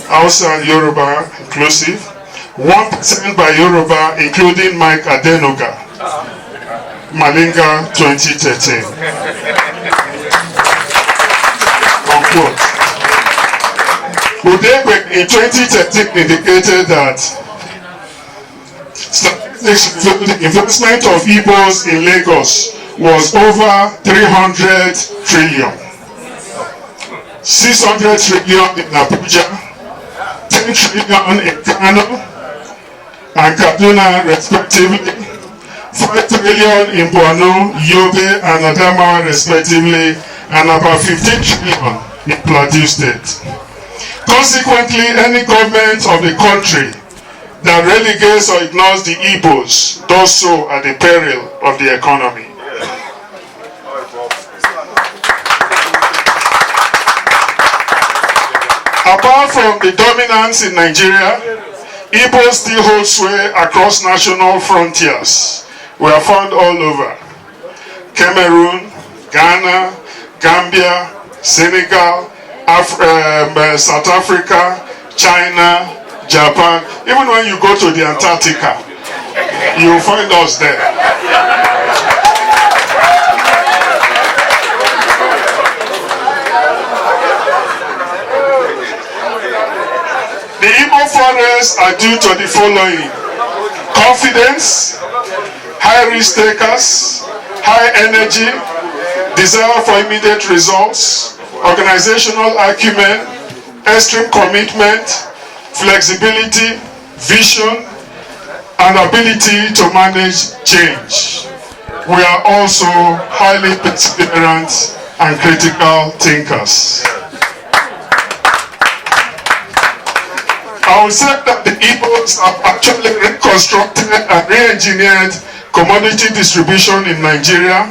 Hausa and Yoruba inclusive, 1% by Yoruba, including Mike Adenoga, Malinga 2013. Unquote. Udegbe in 2013 indicated that the investment of Igbos in Lagos was over 300 trillion. 600 trillion in Abuja, 10 trillion in Kano, and Kaduna respectively, 5 trillion in Borno, Yobe, and Adamawa respectively, and about 15 trillion in Plateau State. Consequently, any government of the country that relegates or ignores the Igbos does so at the peril of the economy. Apart from the dominance in Nigeria, Igbos still hold sway across national frontiers. We are found all over. Cameroon, Ghana, Gambia, Senegal, South Africa, China, Japan. Even when you go to the Antarctica, you'll find us there. The Igbo forests are due to the following: confidence, high risk takers, high energy, desire for immediate results, organizational acumen, extreme commitment, flexibility, vision, and ability to manage change. We are also highly perseverant and critical thinkers. I would say that the Igbos have actually reconstructed and re-engineered commodity distribution in Nigeria,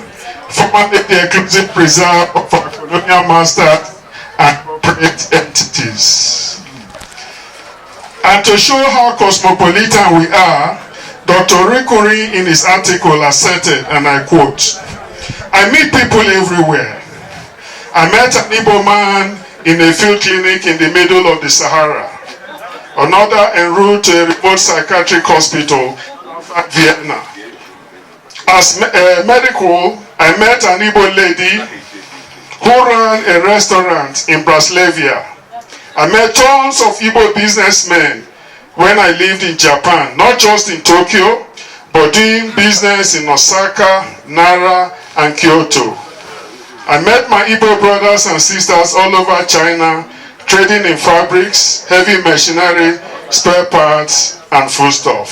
formerly the exclusive preserve of our colonial masters and corporate entities. And to show how cosmopolitan we are, Dr. Rikuri in his article asserted, and I quote, "I meet people everywhere. I met an Igbo man in a field clinic in the middle of the Sahara. Another en route to a remote psychiatric hospital in Vienna. As medical, I met an Igbo lady who ran a restaurant in Braslavia. I met tons of Igbo businessmen when I lived in Japan, not just in Tokyo, but doing business in Osaka, Nara, and Kyoto. I met my Igbo brothers and sisters all over China, trading in fabrics, heavy machinery, spare parts, and foodstuff.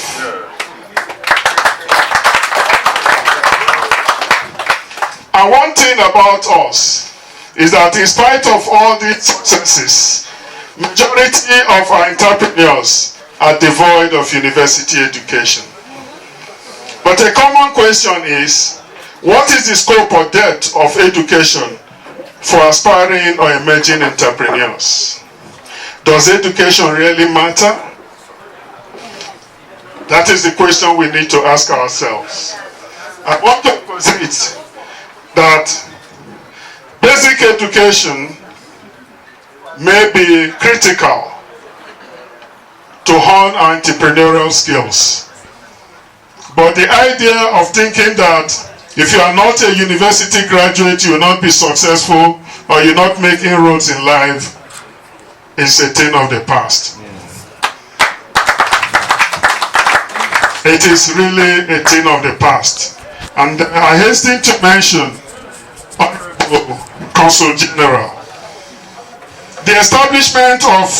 And one thing about us is that in spite of all these successes, majority of our entrepreneurs are devoid of university education. But a common question is, what is the scope or depth of education for aspiring or emerging entrepreneurs? Does education really matter? That is the question we need to ask ourselves. I want to posit that basic education may be critical to hone our entrepreneurial skills. But the idea of thinking that if you are not a university graduate, you will not be successful or you're not making inroads in life is a thing of the past. It is really a thing of the past. And I hasten to mention Honorable Consul General. The establishment of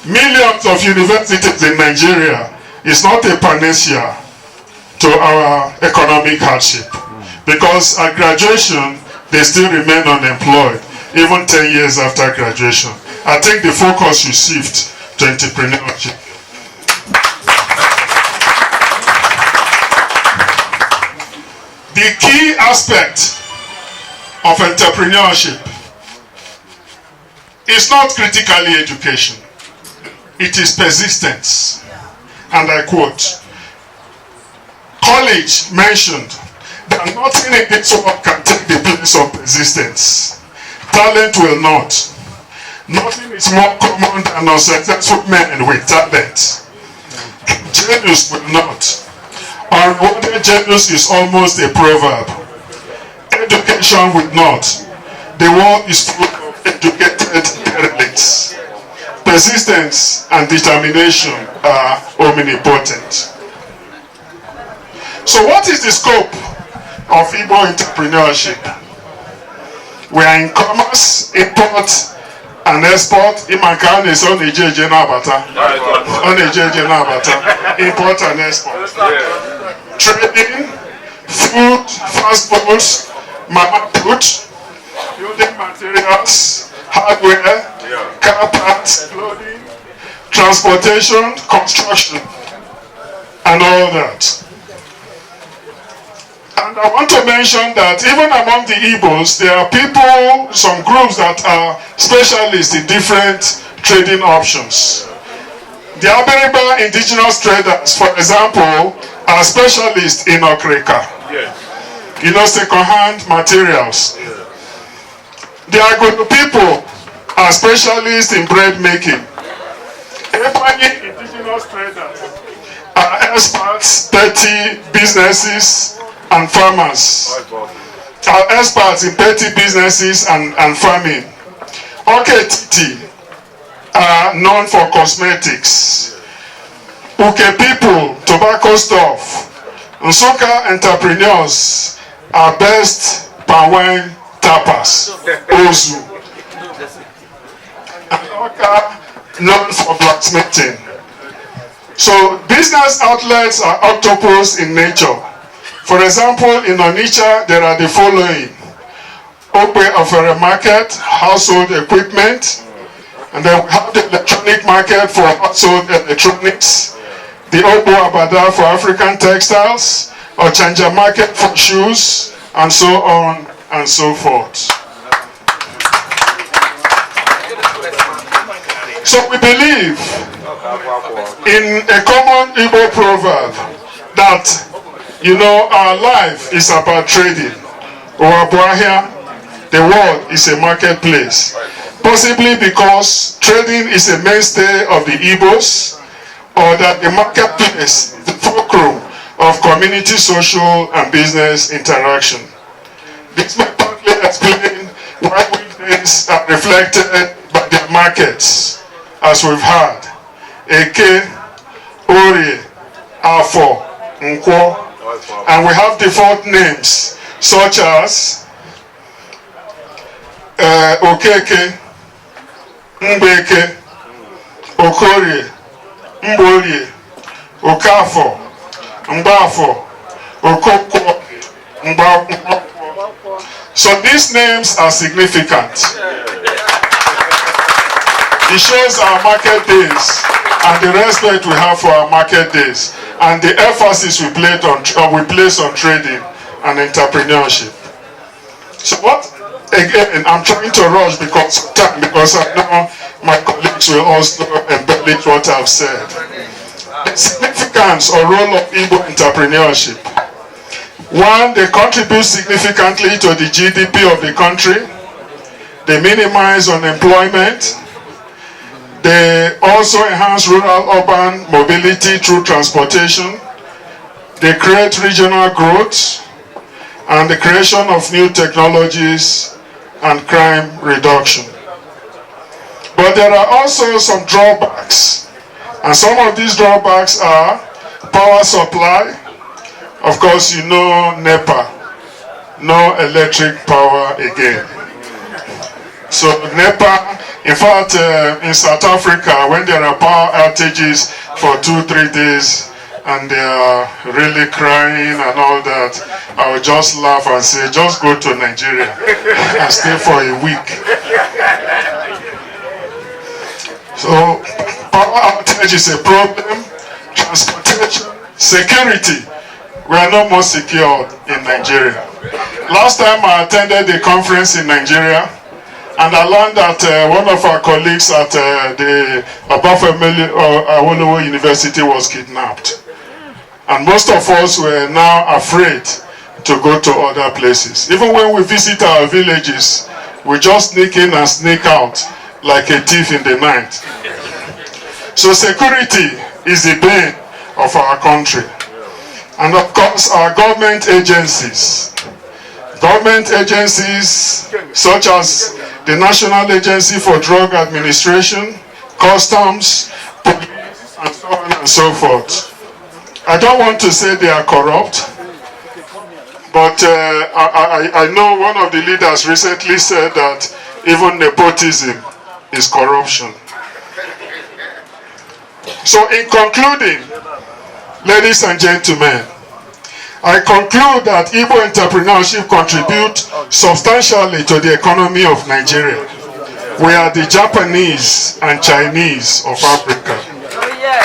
millions of universities in Nigeria is not a panacea to our economic hardship, because at graduation they still remain unemployed even 10 years after graduation. I think the focus should shift to entrepreneurship. The key aspect of entrepreneurship is not critically education, it is persistence. And I quote, college mentioned that nothing in this world can take the place of persistence. Talent will not. Nothing is more common than unsuccessful men with talent. Genius will not. Unrewarded genius is almost a proverb. Education will not. The world is full of educated derelicts. Persistence and determination are omnipotent. So what is the scope of Igbo entrepreneurship? We are in commerce, import, and export. Imankan is on ejeje nabata. On ejeje nabata. Import and export. Trading, food, fast foods, mama put, building materials, hardware, car parts, clothing, transportation, construction, and all that. And I want to mention that even among the Igbos, there are people, some groups that are specialists in different trading options. The Abiriba indigenous traders, for example, are specialists in okreka. You know, second-hand materials. The Agolo people are specialists in bread making. Ebonyi indigenous traders are experts, petty businesses, and farmers. Are experts in petty businesses and farming. Oketiti are known for cosmetics. Uke people, tobacco stuff. Nsoka entrepreneurs are best palm wine tappers. Ozu. And Oka known for blacksmithing. So business outlets are octopus in nature. For example, in Onitsha, there are the following. Ope Ofere Market, household equipment. And then we have the electronic market for household electronics. The Obo Abada for African textiles. Ochanja Market for shoes. And so on and so forth. So we believe in a common Igbo proverb that, you know, our life is about trading. The world is a marketplace. Possibly because trading is a mainstay of the Igbos, or that the marketplace is the fulcrum of community, social, and business interaction. This may partly explain why weekdays are reflected by the markets, as we've heard. Eke, Ori, Afo, Nkwo, and we have default names such as Okeke, Mbeke, Okorie, Mborie, Okafo, Mbafo, Okoko, Mbafo. So these names are significant. It shows our market days and the respect we have for our market days and the emphasis we place on trading and entrepreneurship. So what, again, I'm trying to rush because of time, because I know my colleagues will also embellish what I've said. The significance or role of Igbo entrepreneurship. One, they contribute significantly to the GDP of the country. They minimize unemployment. They also enhance rural-urban mobility through transportation. They create regional growth and the creation of new technologies and crime reduction. But there are also some drawbacks. And some of these drawbacks are power supply. Of course, you know NEPA, no electric power again. So NEPA, in fact, in South Africa, when there are power outages for 2-3 days, and they are really crying and all that, I will just laugh and say, just go to Nigeria and stay for a week. So power outage is a problem. Transportation, security. We are no more secure in Nigeria. Last time I attended a conference in Nigeria, and I learned that one of our colleagues at the Obafemi Awolowo University was kidnapped. And most of us were now afraid to go to other places. Even when we visit our villages, we just sneak in and sneak out like a thief in the night. So security is the bane of our country. And of course, our government agencies. Government agencies such as the National Agency for Drug Administration, Customs, Police, and so on and so forth. I don't want to say they are corrupt, but I know one of the leaders recently said that even nepotism is corruption. So in concluding, ladies and gentlemen, I conclude that Igbo entrepreneurship contributes substantially to the economy of Nigeria. We are the Japanese and Chinese of Africa. Oh, yes.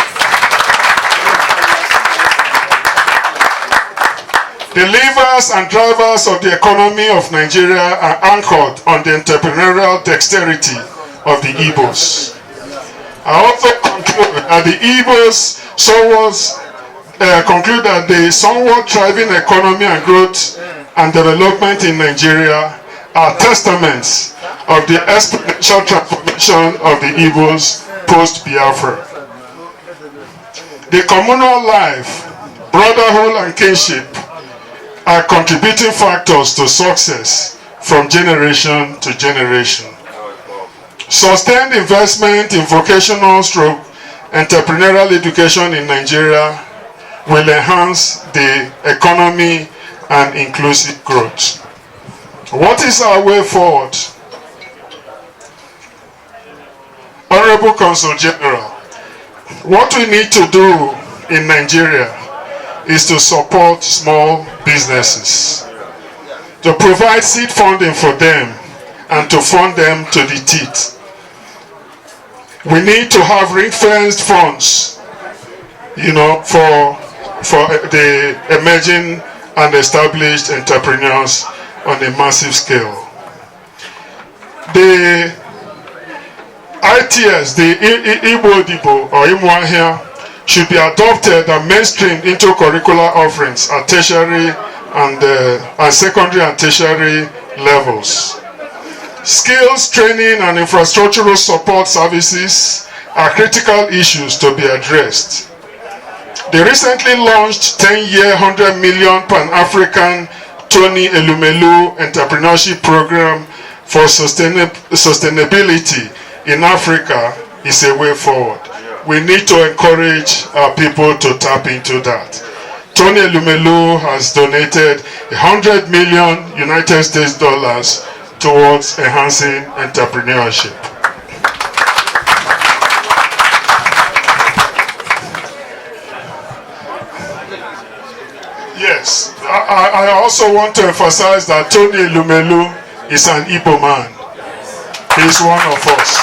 The levers and drivers of the economy of Nigeria are anchored on the entrepreneurial dexterity of the Igbos. I also conclude that the Igbos conclude that the somewhat thriving economy and growth and development in Nigeria are testaments of the exponential transformation of the Igbos post-Biafra. The communal life, brotherhood and kinship are contributing factors to success from generation to generation. Sustained investment in vocational stroke entrepreneurial education in Nigeria will enhance the economy and inclusive growth. What is our way forward? Honorable Consul General, what we need to do in Nigeria is to support small businesses, to provide seed funding for them and to fund them to the teeth. We need to have ring-fenced funds, for the emerging and established entrepreneurs on a massive scale. The ITS, the Igbo Dibo or Imwahia, should be adopted and mainstreamed into curricular offerings at tertiary and secondary and tertiary levels. Skills, training, and infrastructural support services are critical issues to be addressed. The recently launched 10-year, 100 million Pan-African Tony Elumelu Entrepreneurship Program for Sustainability in Africa is a way forward. We need to encourage our people to tap into that. Tony Elumelu has donated $100 million United States dollars towards enhancing entrepreneurship. Yes, I also want to emphasize that Tony Elumelu is an Igbo man. He's one of us.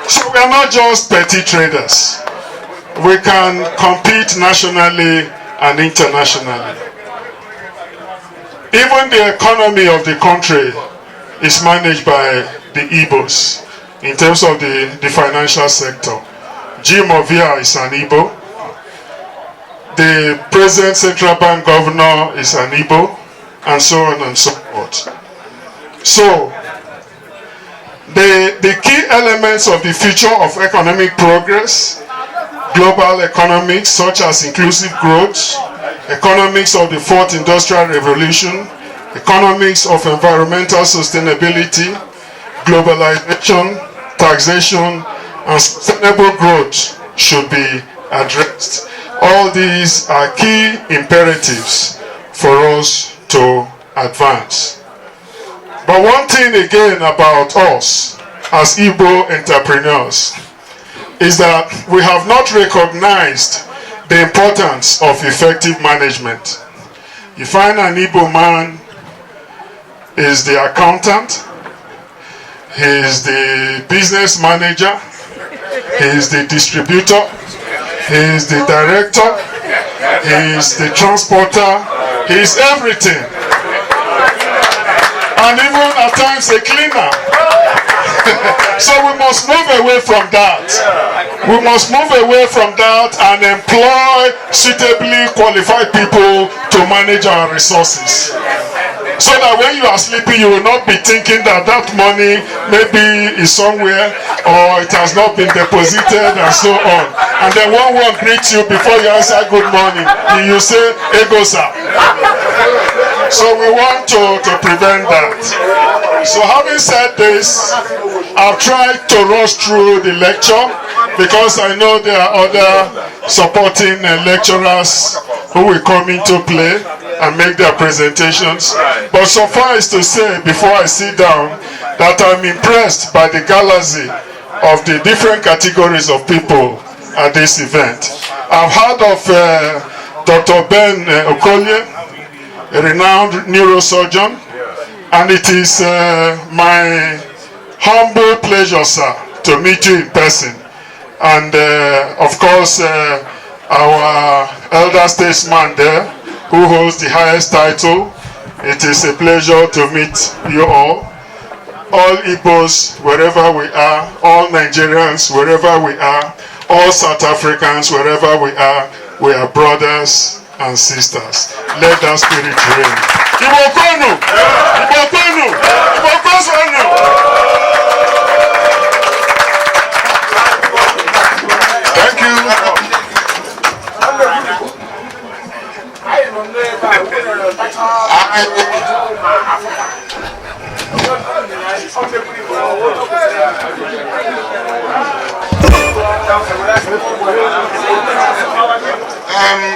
So we are not just petty traders. We can compete nationally and internationally. Even the economy of the country is managed by the Igbos in terms of the financial sector. Jim Ovia is an Igbo. The present central bank governor is an Igbo, and so on and so forth. So, the key elements of the future of economic progress, global economics such as inclusive growth, economics of the fourth industrial revolution, economics of environmental sustainability, globalization, taxation, and sustainable growth should be addressed. All these are key imperatives for us to advance. But one thing again about us as Igbo entrepreneurs is that we have not recognized the importance of effective management. You find an Igbo man is the accountant, he is the business manager, he is the distributor, he is the director, he is the transporter, he is everything. And even at times a cleaner. So we must move away from that. We must move away from that and employ suitably qualified people to manage our resources. So that when you are sleeping, you will not be thinking that that money maybe is somewhere or it has not been deposited and so on. And then one will greet you before you answer good morning. You say, "Ego sir." So we want to prevent that. So having said this, I've tried to rush through the lecture because I know there are other supporting lecturers who will come into play and make their presentations. But suffice to say, before I sit down, that I'm impressed by the galaxy of the different categories of people at this event. I've heard of Dr. Ben Okolie, a renowned neurosurgeon, and it is my humble pleasure, sir, to meet you in person. And of course, our elder statesman there, who holds the highest title. It is a pleasure to meet you all Igbos, wherever we are, all Nigerians, wherever we are, all South Africans, wherever we are brothers and sisters. Let that spirit reign. Igbo kwenu! Igbo kwenu! Igbo kwenu! Thank you.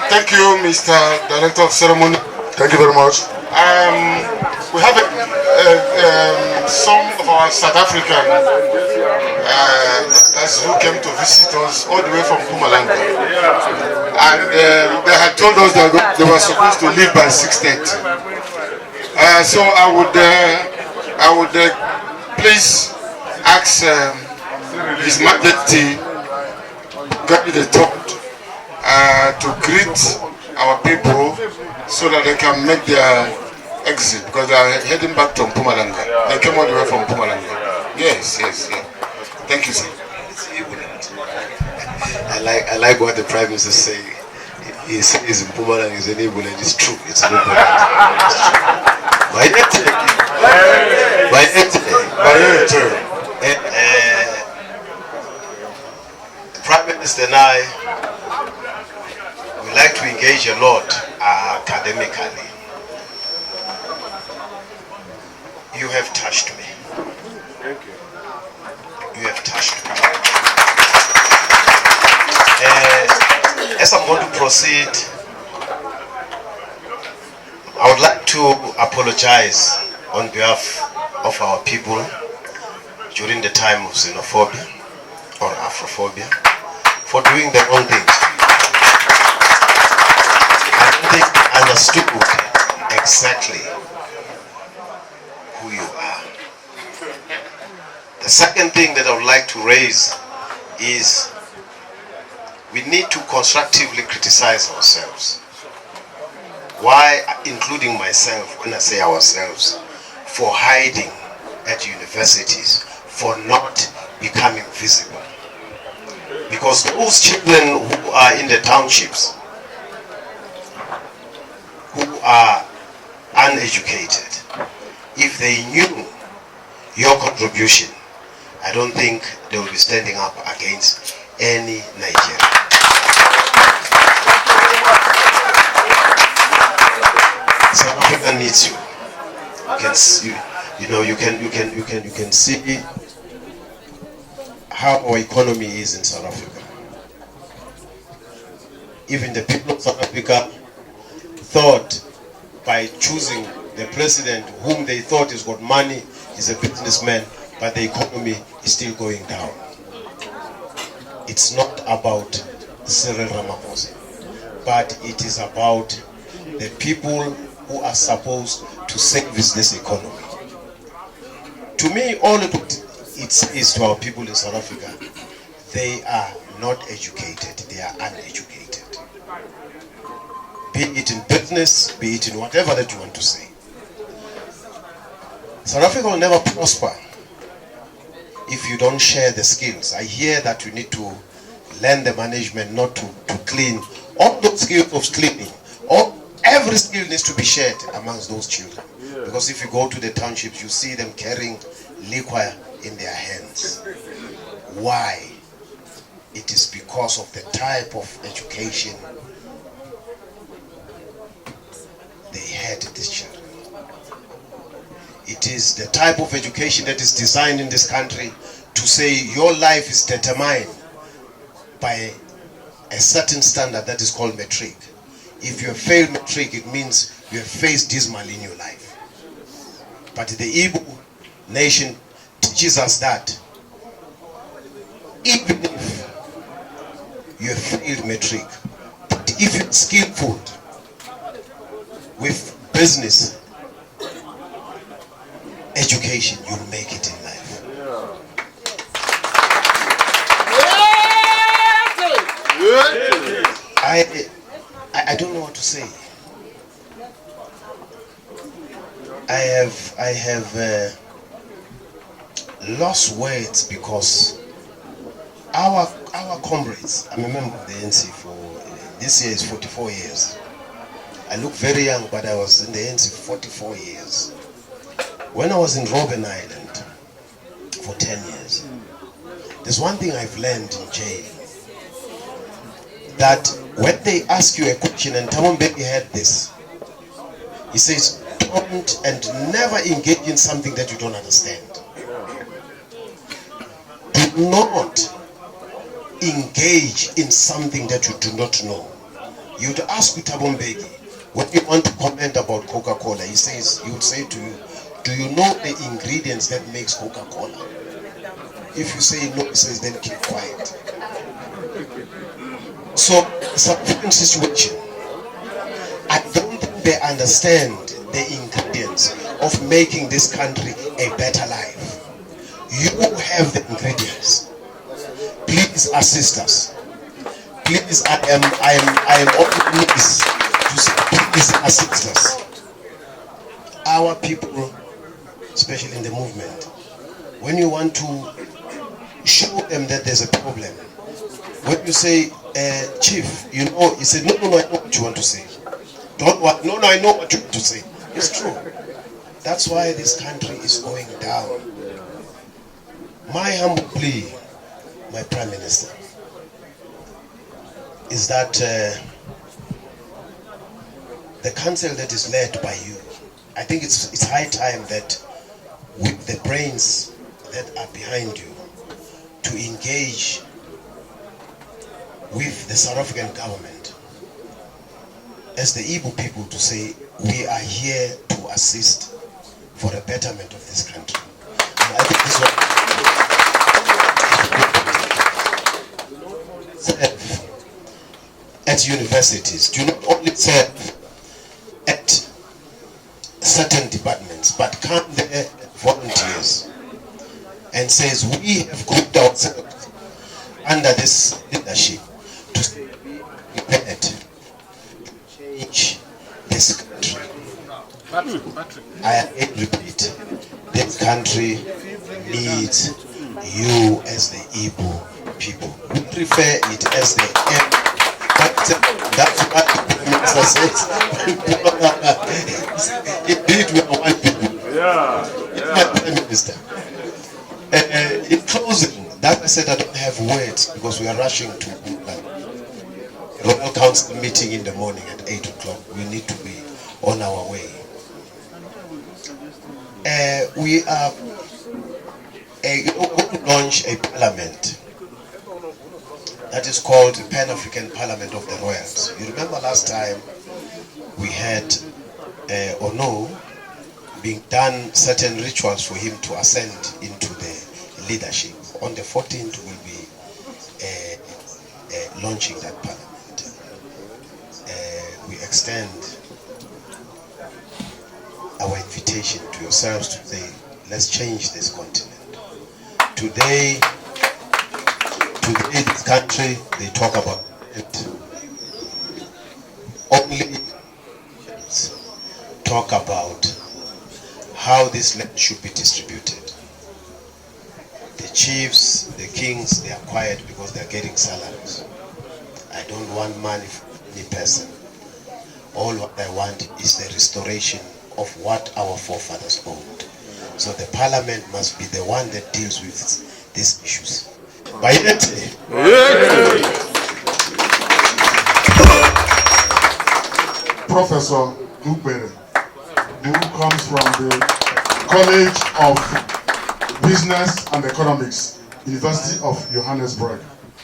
Thank you, Mr. Director of Ceremony. Thank you very much. We have some of our South African who came to visit us all the way from Mpumalanga, and they had told us that they were supposed to leave by 6:30. So I would please ask His Majesty Gary the Third to greet our people so that they can make their exit, because they are heading back to Mpumalanga. They came all the way from Mpumalanga. Yes. Thank you, sir. I like what the Prime Minister is saying. He says Mpumalanga is an Igbo, and it's true. It's an Igbo. The Prime Minister and I would like to engage a lot academically. You have touched me. Thank you. You have touched me. As I'm going to proceed, I would like to apologize on behalf of our people during the time of xenophobia or Afrophobia for doing the wrong things. I don't think I understood exactly who you are. The second thing that I would like to raise is we need to constructively criticize ourselves. Why, including myself, when I say ourselves, for hiding at universities, for not becoming visible. Because those children who are in the townships, who are uneducated, if they knew your contribution, I don't think they will be standing up against any Nigerian. South Africa needs you. You can see how our economy is in South Africa. Even the people of South Africa thought by choosing the president whom they thought has got money, is a businessman, but the economy is still going down. It's not about Cyril Ramaphosa, but it is about the people who are supposed to service this economy. To me, all it is to our people in South Africa, they are not educated, they are uneducated. Be it in business, be it in whatever that you want to say. South Africa will never prosper if you don't share the skills. I hear that you need to learn the management, not to clean. All those skills of cleaning, every skill needs to be shared amongst those children. Because if you go to the townships, you see them carrying liquor in their hands. Why? It is because of the type of education they had, these children. It is the type of education that is designed in this country to say your life is determined by a certain standard that is called metric. If you have failed matric, it means you have faced dismal in your life. But the Igbo nation teaches us that even if you have failed matric, but if you're skillful with business, education, you'll make it in life. I don't know what to say. I have lost words because our comrades, I'm a member of the NC for, this year is 44 years. I look very young, but I was in the NC for 44 years. When I was in Robben Island for 10 years, there's one thing I've learned in jail, that when they ask you a question, and Tamon Baby had this, he says, don't and never engage in something that you don't understand. Do not engage in something that you do not know. You'd ask Thabo Mbeki, when you want to comment about Coca-Cola, he says, he would say to you, do you know the ingredients that makes Coca-Cola? If you say no, he says, then keep quiet. So, it's a different situation. I don't think they understand the ingredients of making this country a better life. You have the ingredients. Please assist us. Please, I am on knees to say, please assist us. Our people, especially in the movement, when you want to show them that there's a problem, when you say, Chief, you know, he said, no, I know what you want to say. Don't want, no, I know what you want to say. It's true. That's why this country is going down. My humble plea, my Prime Minister, is that the council that is led by you, I think it's high time that with the brains that are behind you to engage with the South African government as the Igbo people to say, we are here to assist for the betterment of this country. And I think this one serve at universities, do not only serve at certain departments, but come there volunteers and says, we have grouped ourselves under this leadership to prepare to change this country. I repeat, this country needs you as the Igbo people. We prefer it as the M, but that's what the Prime Minister says. Indeed, we are one people. Yeah. Prime Minister. In closing, that I said I don't have words because we are rushing to Royal Council meeting in the morning at 8 o'clock. We need to be on our way. We are going to launch a parliament that is called the Pan-African Parliament of the Royals. You remember last time we had Ono being done certain rituals for him to ascend into the leadership. On the 14th we'll be launching that parliament. We extend our invitation to yourselves to say, let's change this continent. Today this country, they talk about it. Only talk about how this land should be distributed. The chiefs, the kings, they are quiet because they are getting salaries. I don't want money from any person. All what I want is the restoration of what our forefathers owned. So the parliament must be the one that deals with these issues. Bayete. Professor Iguaro, who comes from the College of Business and Economics, University of Johannesburg.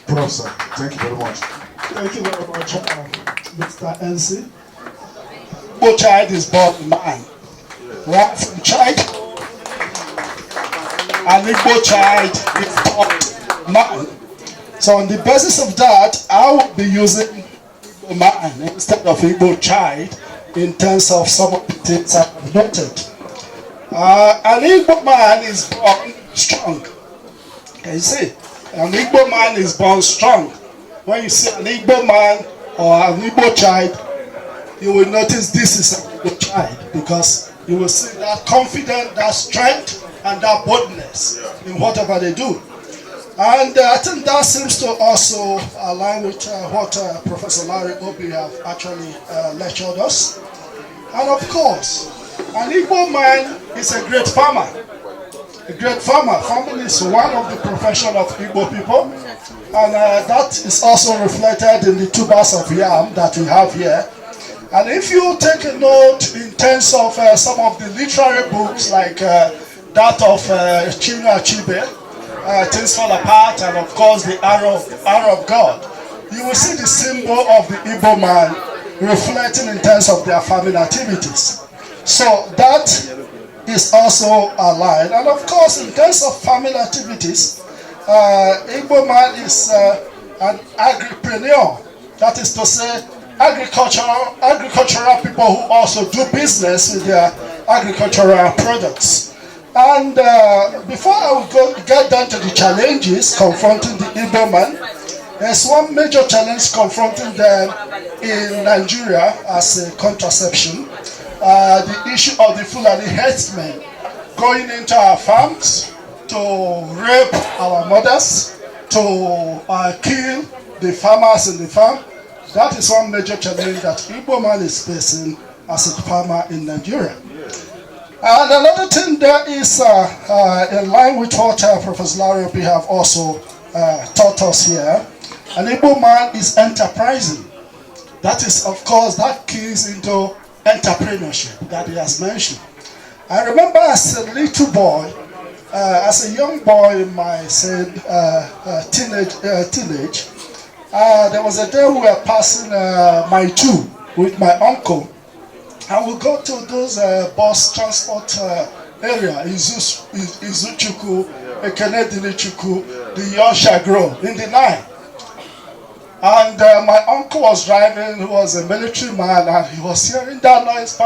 Professor, thank you very much. Thank you very much. Mr. NC. Igbo child is born a man. Right from child, an Igbo child is born a man. So on the basis of that, I will be using Igbo man instead of Igbo child in terms of some of the things I've noted. An Igbo man is born strong. Can you see? An Igbo man is born strong. When you see an Igbo man or an Igbo child, you will notice this is an Igbo child because you will see that confidence, that strength, and that boldness in whatever they do. And I think that seems to also align with what Professor Larry Obi have actually lectured us. And of course, an Igbo man is a great farmer. A great farmer. Farming is one of the professions of Igbo people. And that is also reflected in the tubers of yam that we have here. And if you take a note in terms of some of the literary books like that of Chinua Achebe, Things Fall Apart, and of course the Arrow of God, you will see the symbol of the Igbo man reflecting in terms of their farming activities. So that is also aligned. And of course, in terms of farming activities, Igbo man is an agripreneur. That is to say, agricultural people who also do business with their agricultural products. And before I will get down to the challenges confronting the Igbo man, there's one major challenge confronting them in Nigeria as a contraception. The issue of the Fulani herdsmen going into our farms to rape our mothers, to kill the farmers in the farm. That is one major challenge that Igbo man is facing as a farmer in Nigeria. And another thing there is in line with what Professor Larry Obi have also taught us here. An Igbo man is enterprising. That is, of course, that keys into entrepreneurship that he has mentioned. I remember as a little boy, as a young boy in my teenage, there was a day we were passing my two with my uncle, and we go to those bus transport area, Izuchukwu, Ekenedilichukwu, the Yosha Grove in the night. And my uncle was driving, he was a military man, and he was hearing that noise.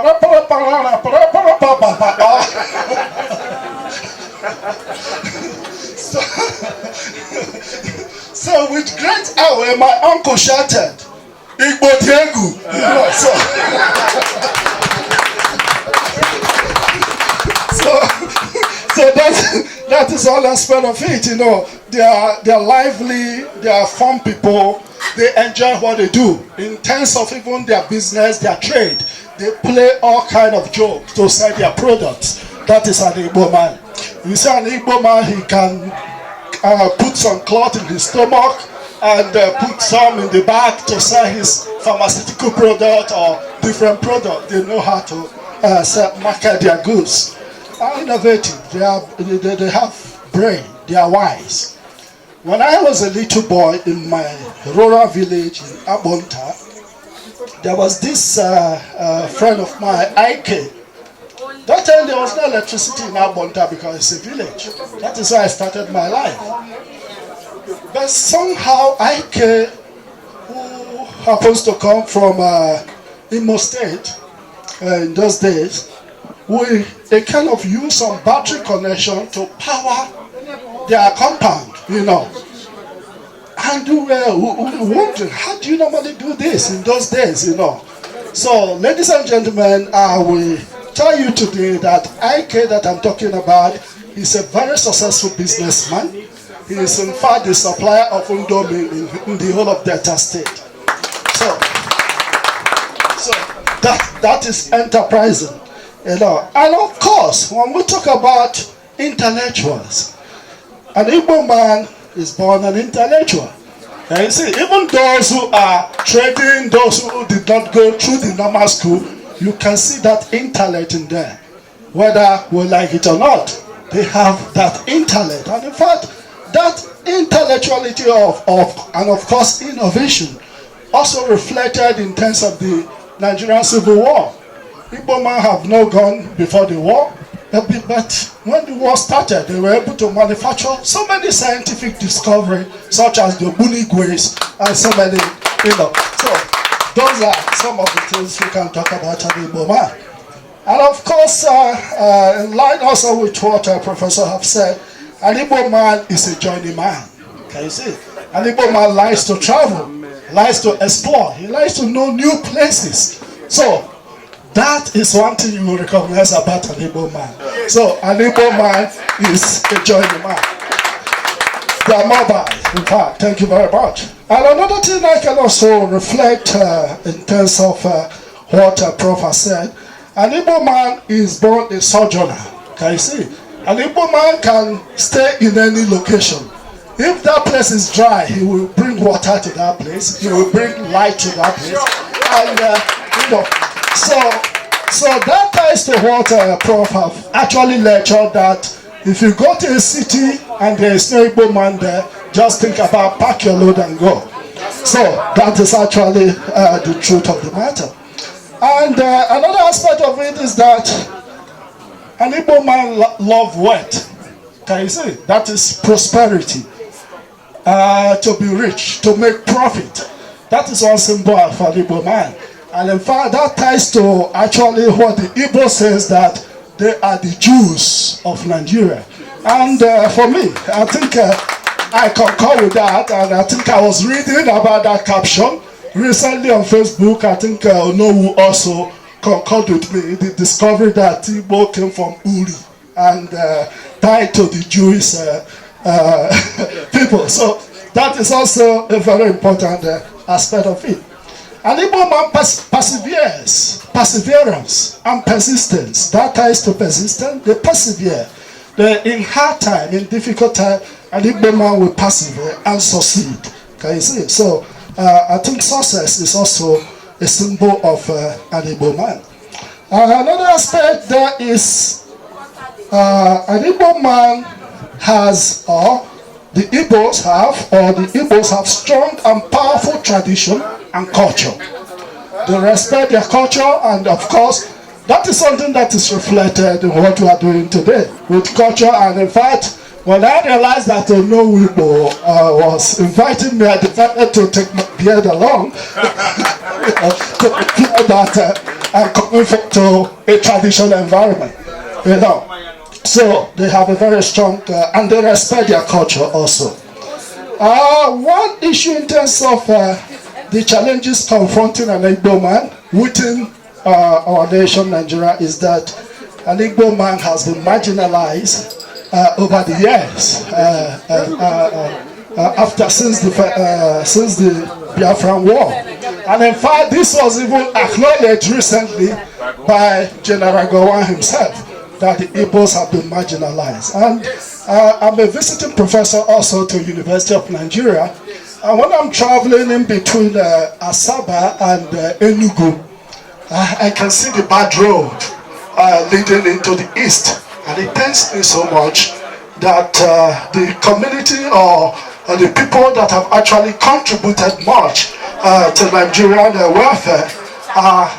So with great awe, my uncle shouted, Igbo Diegu. So that is all aspect of it, you know. They are lively, they are fun people, they enjoy what they do. In terms of even their business, their trade, they play all kind of jokes to sell their products. That is an Igbo man. You see an Igbo man, he can put some cloth in his stomach and put some in the bag to sell his pharmaceutical product or different product. They know how to market their goods. Are innovative. They have brain. They are wise. When I was a little boy in my rural village in Abonta, there was this friend of mine, Ike. That time there was no electricity in Abonta because it's a village. That is why I started my life. But somehow Ike, who happens to come from Imo State in those days, they kind of use some battery connection to power their compound, you know. And we were wondering, how do you normally do this in those days, you know? So, ladies and gentlemen, I will tell you today that Ike that I'm talking about is a very successful businessman. He is in fact the supplier of Undomi in the whole of Delta State. So that is enterprising. You know, and of course, when we talk about intellectuals, an Igbo man is born an intellectual. And you see, even those who are trading, those who did not go through the normal school, you can see that intellect in there. Whether we like it or not, they have that intellect. And in fact, that intellectuality and of course innovation also reflected in terms of the Nigerian Civil War. Igbo men have not gone before the war, but when the war started, they were able to manufacture so many scientific discoveries, such as the bunigways and so many, So those are some of the things we can talk about an Igbo man. And of course, in line also with what Professor have said, an Igbo man is a journey man. Can you see? An Igbo man likes to travel, likes to explore, he likes to know new places. So that is one thing you will recognize about an Igbo man. So an Igbo man is a journey man. They are mobile, in fact. Thank you very much. And another thing I can also reflect in terms of what Prof has said, an Igbo man is born a sojourner. Can you see? An Igbo man can stay in any location. If that place is dry, he will bring water to that place. He will bring light to that place. And, so that ties to what Prof have actually lectured, that if you go to a city and there is no Igbo man there, just think about pack your load and go. So that is actually the truth of the matter. And another aspect of it is that an Igbo man loves wealth. Can you see? That is prosperity. To be rich, to make profit. That is one symbol for an Igbo man. And in fact, that ties to actually what the Igbo says, that they are the Jews of Nigeria. And for me, I think I concur with that. And I think I was reading about that caption recently on Facebook. I think Onowu also concurred with me, the discovery that Igbo came from Uri and tied to the Jewish people. So that is also a very important aspect of it. An Igbo man perseverance and persistence. That ties to persistence. They persevere. In hard time, in difficult time, an Igbo man will persevere and succeed. Can you see? So I think success is also a symbol of an Igbo man. Another aspect there is an Igbo man has, or the Igbos have strong and powerful tradition and culture. They respect their culture, and of course, that is something that is reflected in what we are doing today with culture. And in fact, when I realized that no Igbo was inviting me, I decided to take my beard along to declare that I'm coming to a traditional environment. So they have a very strong, and they respect their culture also. One issue in terms of the challenges confronting an Igbo man within our nation, Nigeria, is that an Igbo man has been marginalized over the years since the Biafran War. And in fact, this was even acknowledged recently by General Gowon himself, that the Igbos have been marginalized. And I'm a visiting professor also to University of Nigeria. And when I'm traveling in between Asaba and Enugu, I can see the bad road leading into the east. And it pains me so much that the community or the people that have actually contributed much to Nigerian welfare are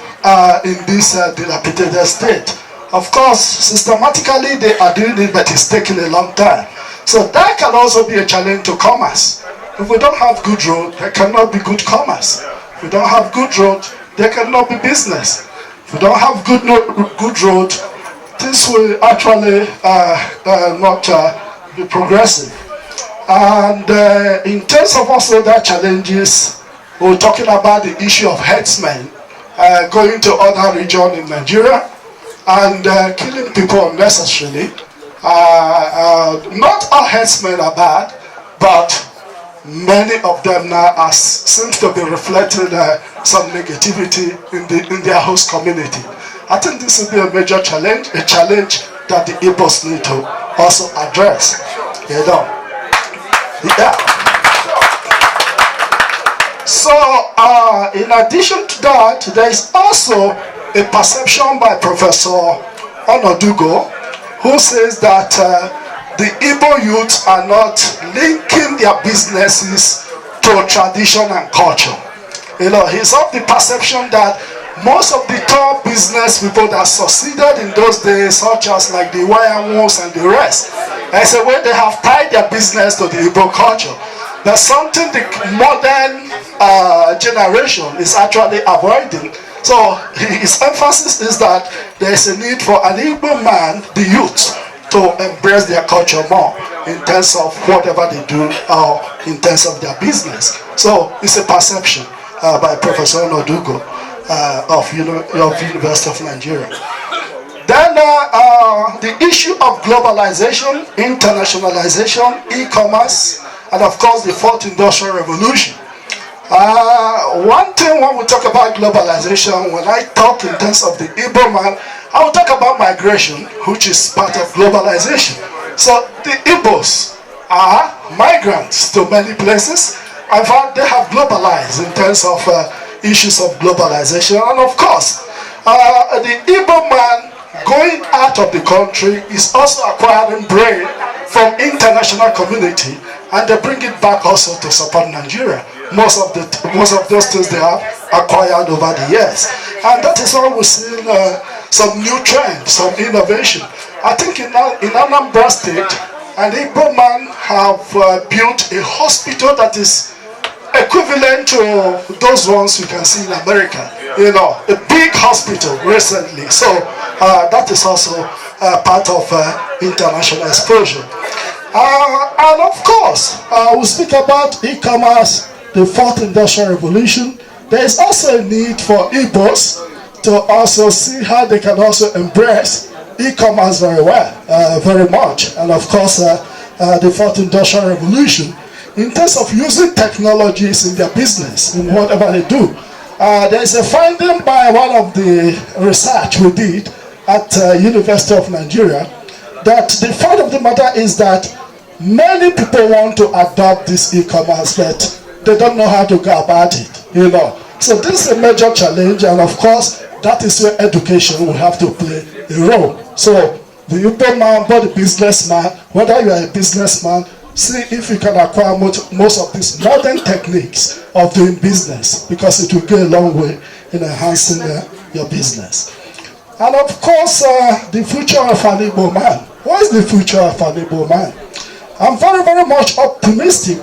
in this dilapidated state. Of course, systematically they are doing it, but it's taking a long time. So that can also be a challenge to commerce. If we don't have good road, there cannot be good commerce. If we don't have good road, there cannot be business. If we don't have good road, things will actually not be progressive. And in terms of also that challenges, we're talking about the issue of herdsmen going to other regions in Nigeria and killing people unnecessarily. Not all herdsmen are bad, but many of them now seems to be reflecting some negativity in their host community. I think this will be a major challenge, a challenge that the Igbos need to also address. Yeah. So, in addition to that, there is also a perception by Professor Onodugo, who says that the Igbo youth are not linking their businesses to tradition and culture. He's of the perception that most of the top business people that succeeded in those days, such as like the Wayamos and the rest, as a way they have tied their business to the Igbo culture. That's something the modern generation is actually avoiding. So his emphasis is that there is a need for an Igbo man, the youth, to embrace their culture more in terms of whatever they do or in terms of their business. So it's a perception by Professor Onodugo of University of Nigeria. Then the issue of globalization, internationalization, e-commerce, and of course the fourth industrial revolution. One thing when we talk about globalization, when I talk in terms of the Igbo man, I will talk about migration, which is part of globalization. So the Igbos are migrants to many places. In fact, they have globalized in terms of issues of globalization. And of course, the Igbo man going out of the country is also acquiring brain from international community, and they bring it back also to support Nigeria. Most of those things they have acquired over the years, and that is why we're seeing some new trends, some innovation. I think in Anambra State, an Igbo man have built a hospital that is equivalent to those ones you can see in America. A big hospital recently. So that is also part of international exposure. And of course, we speak about e-commerce, the fourth industrial revolution. There is also a need for Igbos to also see how they can also embrace e-commerce very well, very much. And of course, the fourth industrial revolution, in terms of using technologies in their business, in whatever they do. There is a finding by one of the research we did at University of Nigeria that the fact of the matter is that many people want to adopt this e-commerce, but they don't know how to go about it, So this is a major challenge, and of course, that is where education will have to play a role. So the Igbo man, but the businessman, whether you are a businessman, see if you can acquire most of these modern techniques of doing business, because it will go a long way in enhancing your business. And of course, the future of an Igbo man. What is the future of an Igbo man? I'm very, very much optimistic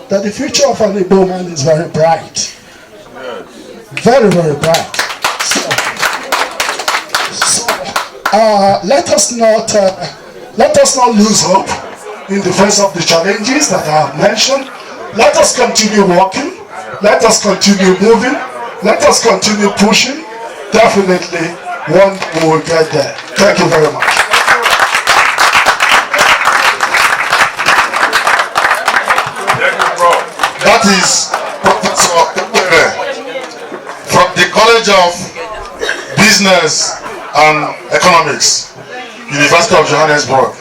that the future of an Igbo man is very bright. Very, very bright. So let us not lose hope in the face of the challenges that I have mentioned. Let us continue working. Let us continue moving. Let us continue pushing. Definitely, one day we will get there. Thank you very much. That is Professor Iguaro from the College of Business and Economics, University of Johannesburg.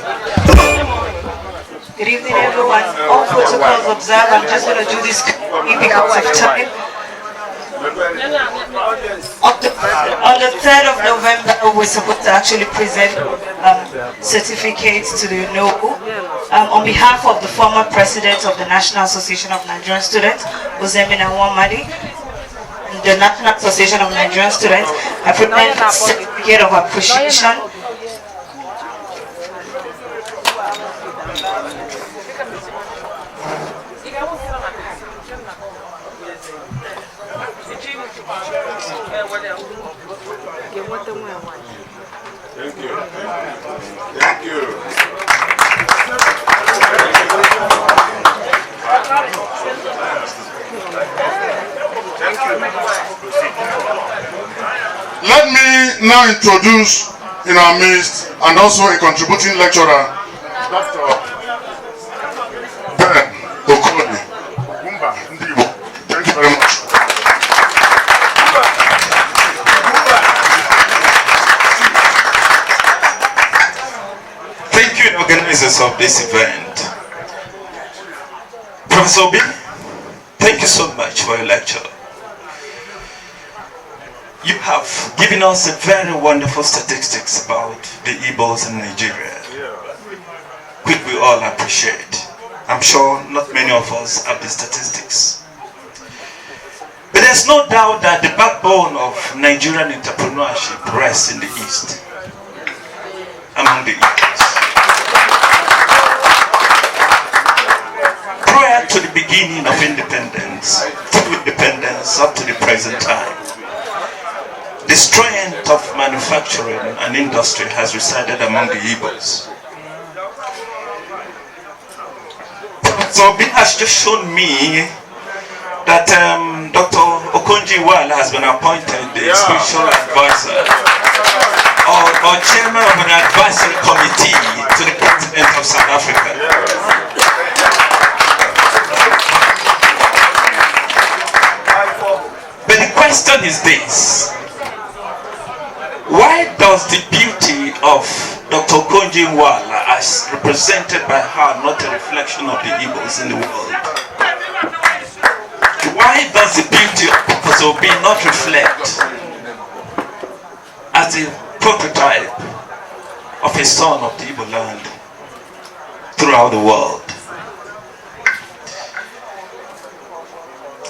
Good evening, everyone. All protocols observed. I'm just going to do this because of time. On the 3rd of November, we're supposed to actually present certificates to the NOBU. On behalf of the former president of the National Association of Nigerian Students, Uzemi Nawamadi, and the National Association of Nigerian Students, I present a certificate of appreciation. Thank you. Thank you. Let me now introduce in our midst and also a contributing lecturer, Dr. Ben Okoli. Thank you very much. Thank you, organizers of this event. Professor Obi, thank you so much for your lecture. You have given us a very wonderful statistics about the Igbos in Nigeria, which we all appreciate. I'm sure not many of us have the statistics. But there's no doubt that the backbone of Nigerian entrepreneurship rests in the East, among the Igbos. Prior to the beginning of independence, through independence up to the present time, the strength of manufacturing and industry has resided among the Igbos. So it has just shown me that Dr. Okonjo-Iweala has been appointed the special advisor or chairman of an advisory committee to the president of South Africa. But the question is this: why does the beauty of Dr. Okonjo-Iweala, as represented by her, not a reflection of the Igbos in the world? Why does the beauty of Professor Obi not reflect as a prototype of a son of the Igbo land throughout the world?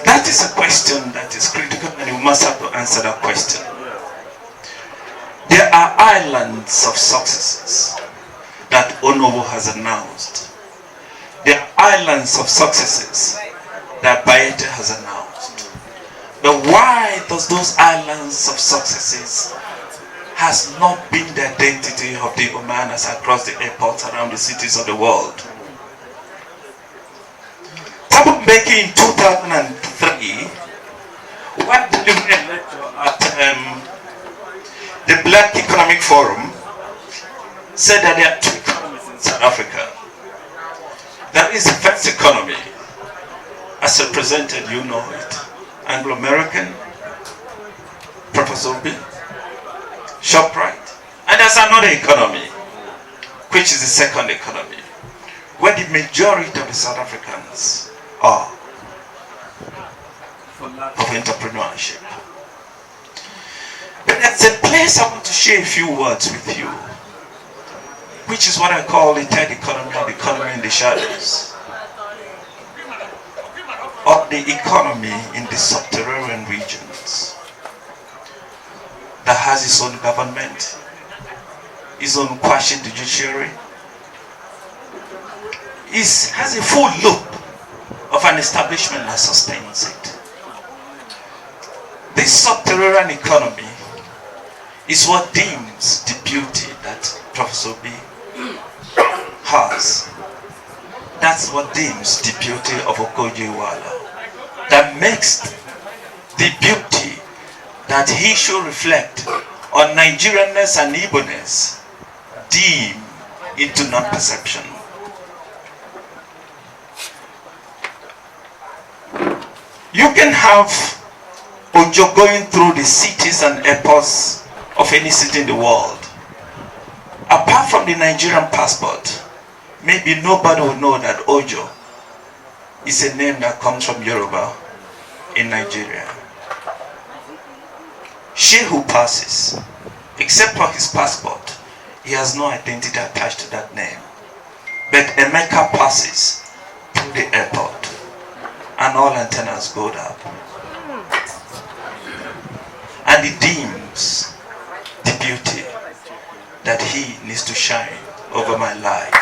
That is a question that is critical, and we must have to answer that question. There are islands of successes that Onobo has announced. There are islands of successes that Bayete has announced. But why does those islands of successes has not been the identity of the Igbo man as across the airports around the cities of the world? Thabo Mbeki in 2003, while delivering a lecture at the Black Economic Forum, said that there are two economies in South Africa. There is the first economy, as represented, you know it, Anglo-American, Professor Obi, ShopRite, and there's another economy, which is the second economy, where the majority of the South Africans are of entrepreneurship. But there's a place I want to share a few words with you, which is what I call the third economy, or the economy in the shadows, or the economy in the subterranean regions, that has its own government, its own quasi-judiciary, has a full loop of an establishment that sustains it. This subterranean economy is what deems the beauty that Professor B has. That's what deems the beauty of Okonjo-Iweala. That makes the beauty that he should reflect on Nigerianness and Igbo-ness deem into non-perception. You can have Ojo going through the cities and airports of any city in the world. Apart from the Nigerian passport, maybe nobody will know that Ojo is a name that comes from Yoruba in Nigeria. She who passes, except for his passport, he has no identity attached to that name. But Emeka passes through the airport and all antennas go up. And he deems the beauty that he needs to shine over my life.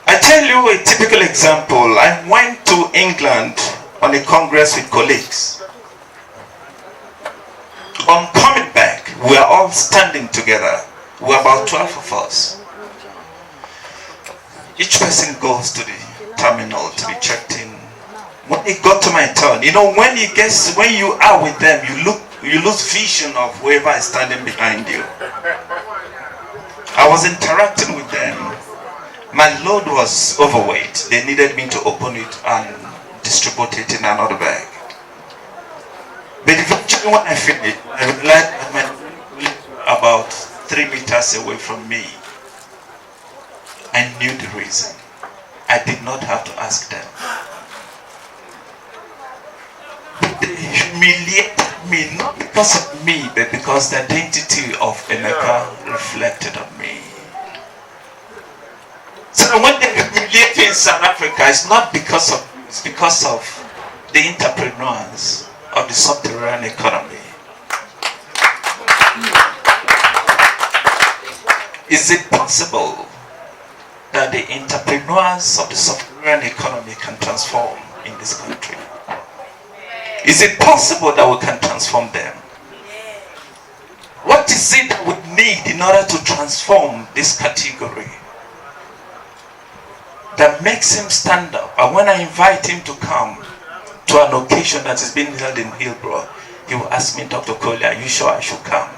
I tell you a typical example. I went to England on a congress with colleagues. On coming back, we are all standing together. We are about 12 of us. Each person goes to the terminal to be checked in. When it got to my turn, you know, when you are with them, you lose vision of whoever is standing behind you. I was interacting with them. My load was overweight. They needed me to open it and distribute it in another bag. But eventually when I finished, I realized that my about 3 meters away from me. I knew the reason. I did not have to ask them. They humiliated me, not because of me, but because the identity of Emeka reflected on me. So So when they humiliate you in South Africa, it's not because of, it's because of the entrepreneurs of the subterranean economy. Is it possible that the entrepreneurs of the subterranean economy can transform in this country? Is it possible that we can transform them? What is it that we need in order to transform this category that makes him stand up? And when I invite him to come to an occasion that is being held in Hillbrow, he will ask me, Dr. Coley, are you sure I should come?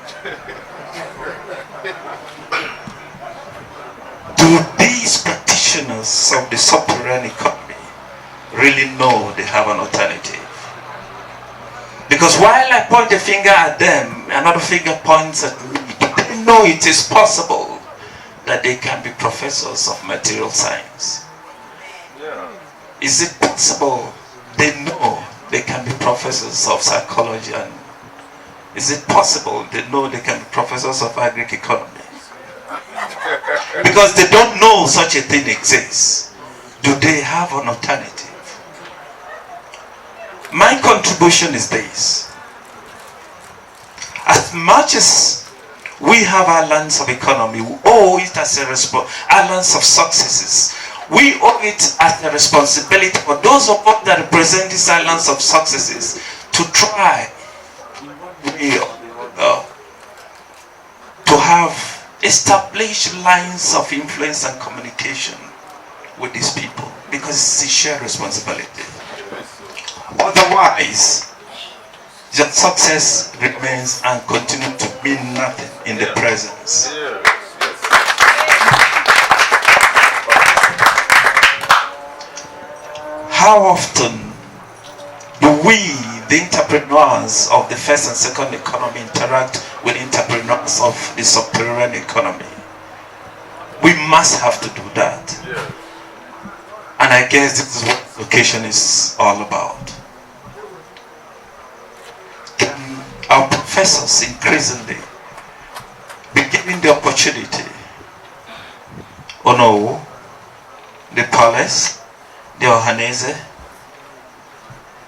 Do these practitioners of the subterranean economy really know they have an alternative? Because while I point a finger at them, another finger points at me. They know it is possible that they can be professors of material science. Is it possible they know they can be professors of psychology? And is it possible they know they can be professors of agri-economy? Because they don't know such a thing exists. Do they have an alternative? My contribution is this. As much as we have islands of economy, we owe it as a islands of successes. We owe it as a responsibility for those of us that represent these islands of successes to try to have established lines of influence and communication with these people, because it's a shared responsibility. Otherwise, your success remains and continues to mean nothing in the presence. How often do we, the entrepreneurs of the first and second economy, interact with entrepreneurs of the subterranean economy? We must have to do that. And I guess this is what the occasion is all about. Can our professors increasingly be given the opportunity? Oh no, the Palace, the Ohanese,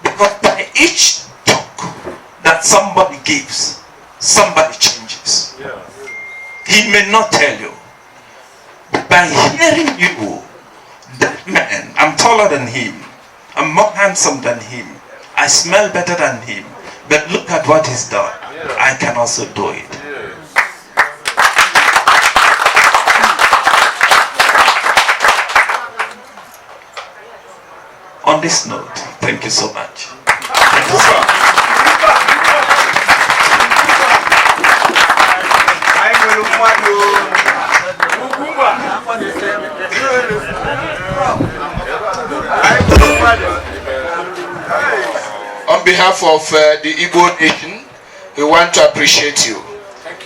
because by each talk that somebody gives, somebody changes. He may not tell you, but by hearing you, that man, I'm taller than him, I'm more handsome than him, I smell better than him, but look at what he's done. I can also do it. On this note, thank you so much. Thank you, sir. On behalf of the Igbo nation, we want to appreciate you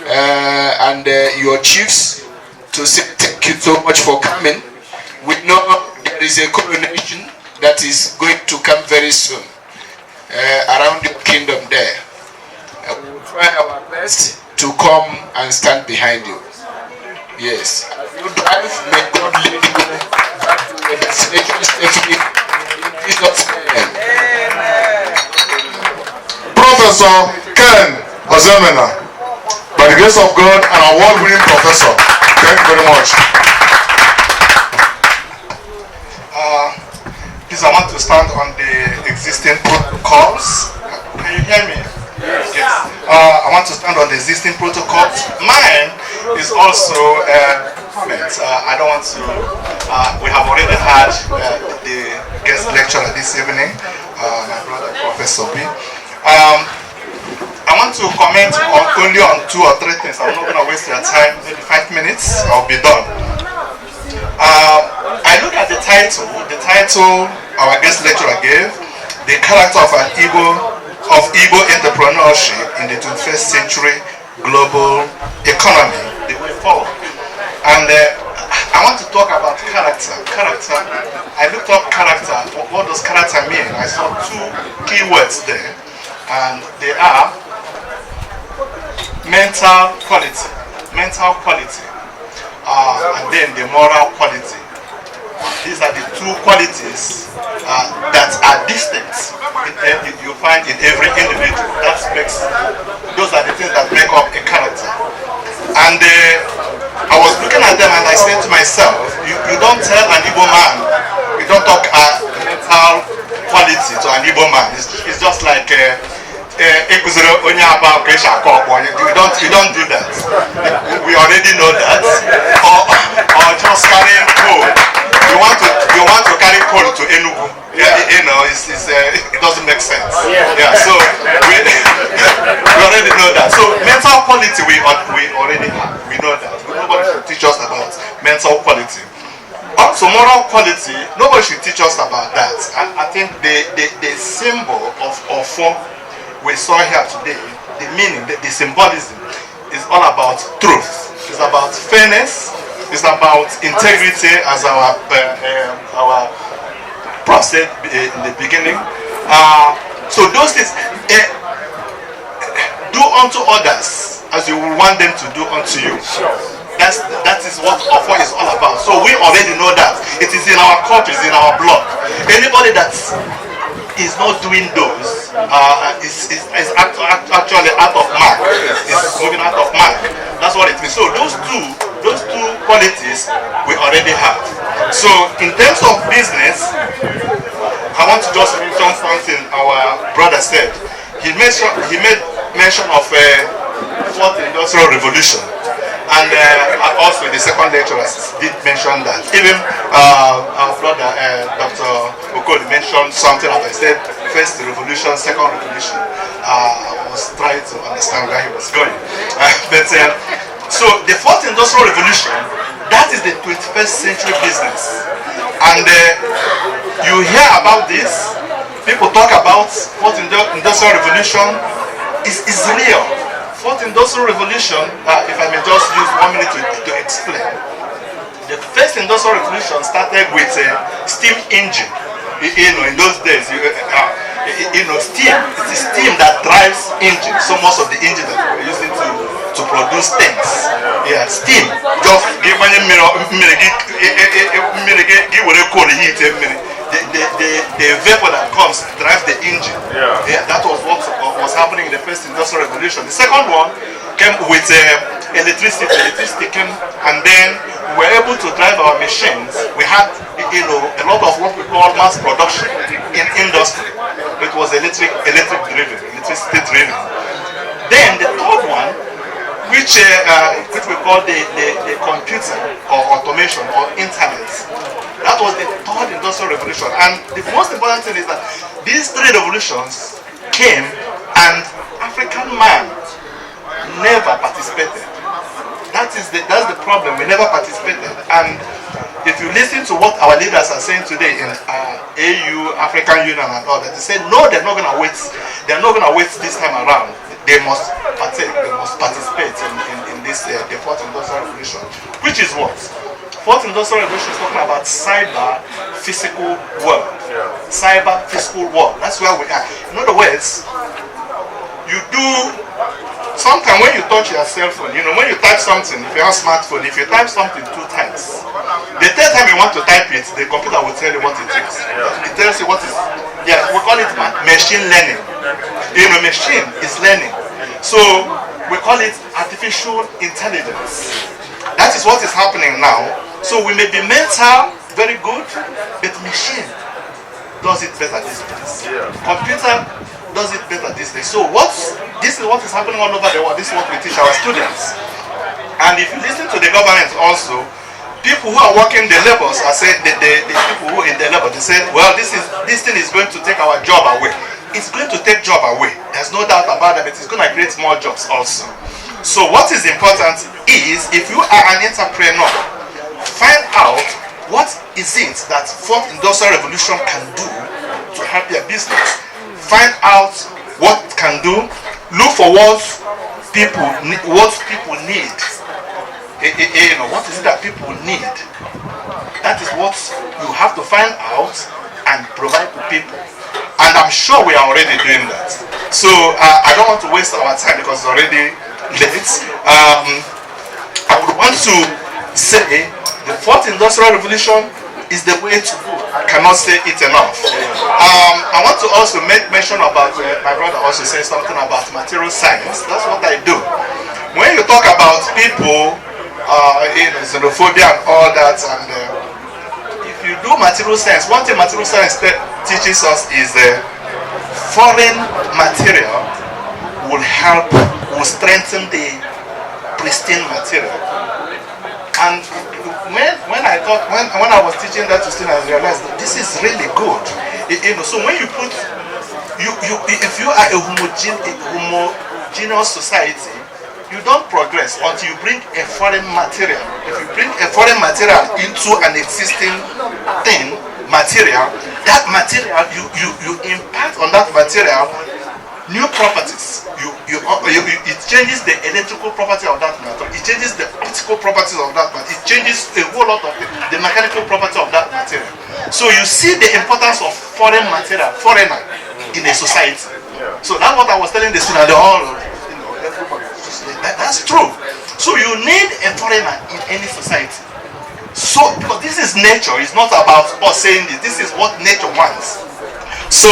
and your chiefs to say thank you so much for coming. We know there is a coronation that is going to come very soon around your kingdom there. We will try our best to come and stand behind you. Yes. As you drive, may God lead you back to your destination safely. In Jesus' name. Professor Ken Ozemena, by the grace of God, an award-winning professor. Thank you very much. Please, I want to stand on the existing protocols. Can you hear me? Yes. I want to stand on the existing protocols. Mine is also comments. I don't want to. We have already had the guest lecturer this evening, my brother Professor B. I want to comment only on 2 or 3 things. I'm not going to waste your time. Maybe 5 minutes. I'll be done. I look at the title our guest lecturer gave, the character of an Igbo entrepreneurship in the 21st century global economy, the way forward. And I want to talk about character. I looked up character. What does character mean? I saw 2 key words there, and they are mental quality, and then the moral quality. these are the two qualities that are distinct you find in every individual. That makes, those are the things that make up a character. And I was looking at them and I said to myself, you don't tell an Igbo man, you don't talk mental quality to an Igbo man. It's just like you don't do that. We already know that. Or just carrying coal. You want to carry coal to Enugu. You know, it doesn't make sense. Yeah. So we already know that. So mental quality we already have. We know that. Nobody should teach us about mental quality. Also moral quality, nobody should teach us about that. I think the symbol of Ofo we saw here today, the meaning, the symbolism is all about truth. It's about fairness. It's about integrity, as our prof said in the beginning. So those things, do unto others as you want them to do unto you. That is what Ofo is all about. So we already know that. It is in our culture, it's in our blood. Anybody that is not doing those is actually out of mark. Is moving out of mark. That's what it means. So those two qualities we already have. So in terms of business, I want to just mention something our brother said. He made mention of fourth industrial revolution. And also the second lecturer did mention that. Even our brother Dr. Okoli mentioned something about, I said, first revolution, second revolution. I was trying to understand where he was going. So the fourth industrial revolution, that is the 21st century business. And you hear about this, people talk about fourth industrial revolution, is real. Fourth industrial revolution, if I may just use 1 minute to explain. The first industrial revolution started with a steam engine. You know, in those days, steam. It is steam that drives engines. So most of the engines that we were using to produce things, yeah, steam. Just give me a mirror, the vapor that comes drives the engine. Yeah, that was what was happening in the first industrial revolution. The second one came with electricity. Electricity came, and then we were able to drive our machines. We had, a lot of what we call mass production in industry. It was electricity driven. Then the third one, which we call the computer or automation or internet. That was the third industrial revolution. And the most important thing is that these three revolutions came and African man never participated. That's the problem. We never participated. And if you listen to what our leaders are saying today in AU, African Union and all that, they say no, they're not gonna wait. They're not gonna wait this time around. They must partake, they must participate in this the fourth industrial revolution. Which is what? Fourth industrial revolution is talking about cyber physical world. Cyber physical world. That's where we are. In other words, you do sometimes when you touch your cell phone, when you type something, if you have a smartphone, if you type something 2 times, the third time you want to type it, the computer will tell you what it is. It tells you what is, we call it machine learning. Machine is learning. So we call it artificial intelligence. That is what is happening now. So we may be mental, very good, but machine does it better these days. Computer does it better these days. So this is what is happening all over the world. This is what we teach our students. And if you listen to the government also, people who are working the labors are saying, the people who are in the labor, they say, well, this thing is going to take our job away. It's going to take job away. There's no doubt about that, but it's going to create more jobs also. So what is important is, if you are an entrepreneur, find out what is it that fourth industrial revolution can do to help your business. Find out what it can do. Look for what people need. What is it that people need? That is what you have to find out and provide to people. And I'm sure we are already doing that. So I don't want to waste our time because it's already late. I would want to say the fourth industrial revolution is the way to go. I cannot say it enough. I want to also make mention about, my brother also said something about material science. That's what I do. When you talk about people, xenophobia and all that, and if you do material science, one thing material science teaches us is foreign material will help, will strengthen the pristine material. And when I thought, when I was teaching that to students, I realized that this is really good. So when you put, if you are a homogeneous society, you don't progress until you bring a foreign material. If you bring a foreign material into an existing thing, that material, you impact on that material new properties. It changes the electrical property of that matter. It changes the optical properties of that matter. It changes a whole lot of the mechanical property of that material. So you see the importance of foreign material, foreigner in a society. So that's what I was telling the students. That's true. So you need a foreigner in any society. So because this is nature, it's not about us saying this. This is what nature wants. So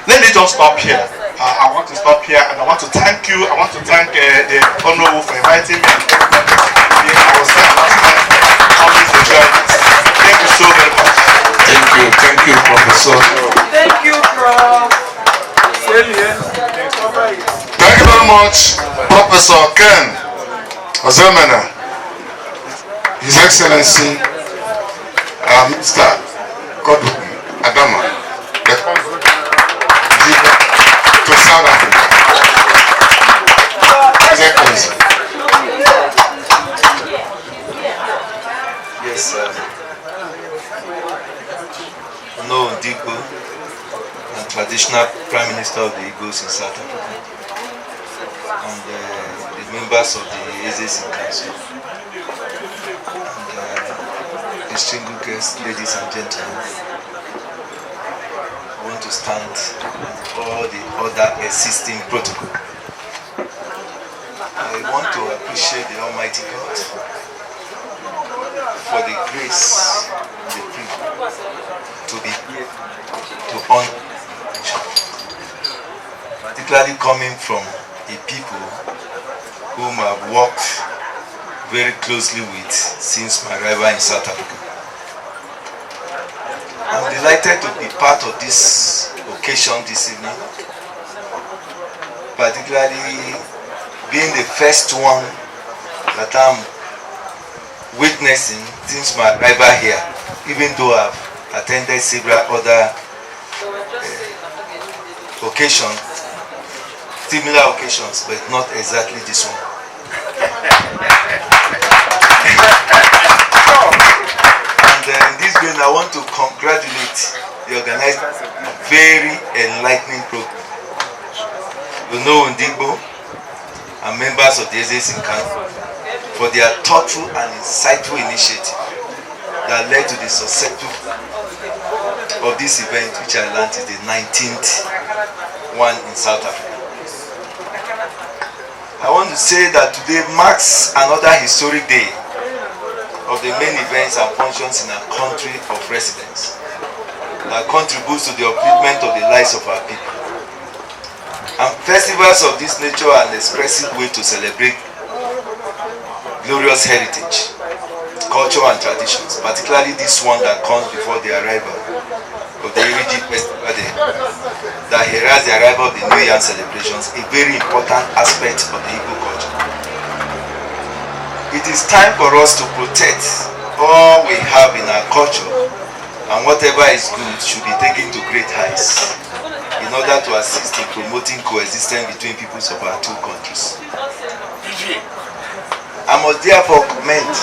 let me just stop here. I want to stop here, and I want to thank you. I want to thank the Honorable for inviting me. I was always enjoying this. Thank you so very much. Thank you, Professor. Thank you, Prof. Thank you very much, Professor Ken Ozemena, His Excellency, Mr. Godwin Adama, the to South Africa. His Excellency. Yes, no Igbo and traditional Prime Minister of the Igbos in South Africa, and the members of the Ezesi Council, and distinguished guests, ladies and gentlemen. I want to stand on all the other existing protocol. I want to appreciate the Almighty God for the grace and the privilege to be here to honor, particularly coming from a people whom I've worked very closely with since my arrival in South Africa. I'm delighted to be part of this occasion this evening, particularly being the first one that I'm witnessing since my arrival here, even though I've attended several other occasions, similar occasions, but not exactly this one. And in this vein, I want to congratulate the organizers of a very enlightening program. You know Igbo and members of the Ezesi Council for their thoughtful and insightful initiative that led to the successful of this event, which I learned is the 19th one in South Africa. I want to say that today marks another historic day of the main events and functions in our country of residence that contributes to the upliftment of the lives of our people. And festivals of this nature are an expressive way to celebrate glorious heritage, culture and traditions, particularly this one that comes before the arrival of the Iriji Festival that heralds the arrival of the New Year celebrations, a very important aspect of the Igbo culture. It is time for us to protect all we have in our culture, and whatever is good should be taken to great heights in order to assist in promoting coexistence between peoples of our two countries. I must therefore commend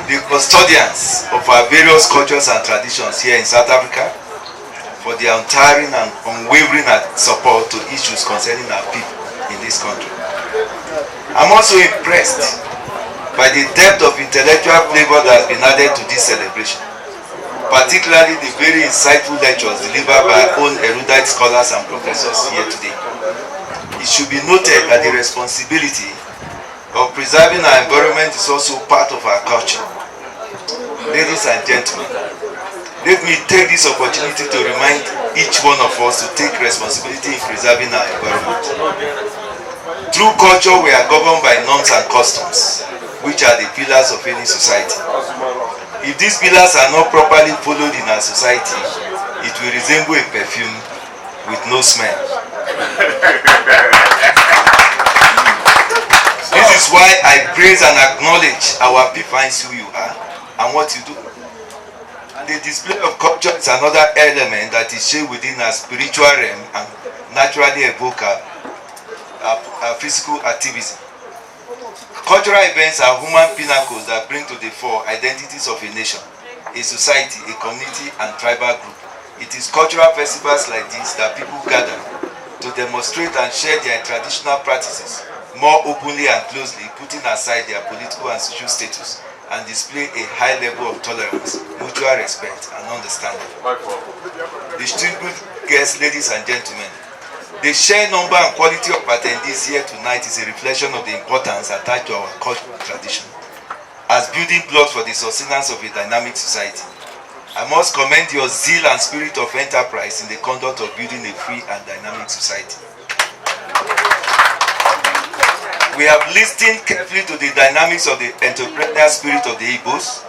the custodians of our various cultures and traditions here in South Africa for their untiring and unwavering support to issues concerning our people in this country. I'm also impressed by the depth of intellectual flavor that has been added to this celebration, particularly the very insightful lectures delivered by our own erudite scholars and professors here today. It should be noted that the responsibility of preserving our environment is also part of our culture. ladies and gentlemen, let me take this opportunity to remind each one of us to take responsibility in preserving our environment. Through culture, we are governed by norms and customs, which are the pillars of any society. If these pillars are not properly followed in our society, it will resemble a perfume with no smell. This is why I praise and acknowledge our defines who you are and what you do. And the display of culture is another element that is shared within our spiritual realm and naturally evoke our physical activism. Cultural events are human pinnacles that bring to the fore identities of a nation, a society, a community, and tribal group. It is cultural festivals like this that people gather to demonstrate and share their traditional practices more openly and closely, putting aside their political and social status, and display a high level of tolerance, mutual respect, and understanding. Distinguished guests, ladies and gentlemen, the sheer number and quality of attendees here tonight is a reflection of the importance attached to our cultural tradition as building blocks for the sustenance of a dynamic society. I must commend your zeal and spirit of enterprise in the conduct of building a free and dynamic society. We have listened carefully to the dynamics of the entrepreneurial spirit of the Igbos.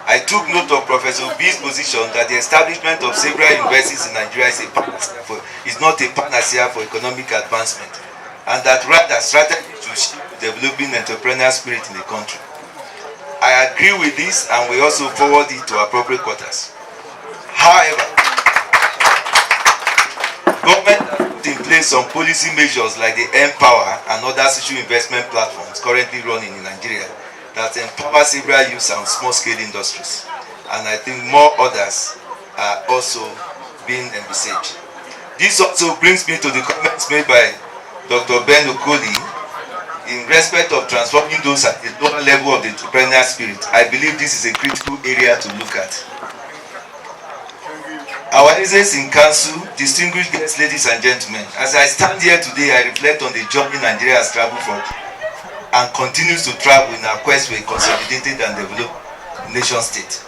I took note of Professor B's position that the establishment of several universities in Nigeria is not a panacea for economic advancement, and that rather strategy to shape developing entrepreneurial spirit in the country. I agree with this, and we also forward it to appropriate quarters. However, government has put in place some policy measures like the Empower and other social investment platforms currently running in Nigeria that empower several youth and small-scale industries, and I think more others are also being envisaged. This also brings me to the comments made by Dr. Ben Okoli in respect of transforming those at the lower level of the entrepreneurial spirit. I believe this is a critical area to look at. Our residents in council, distinguished guests, ladies and gentlemen, as I stand here today, I reflect on the journey Nigeria has traveled from and continues to travel in our quest for a consolidated and developed nation state.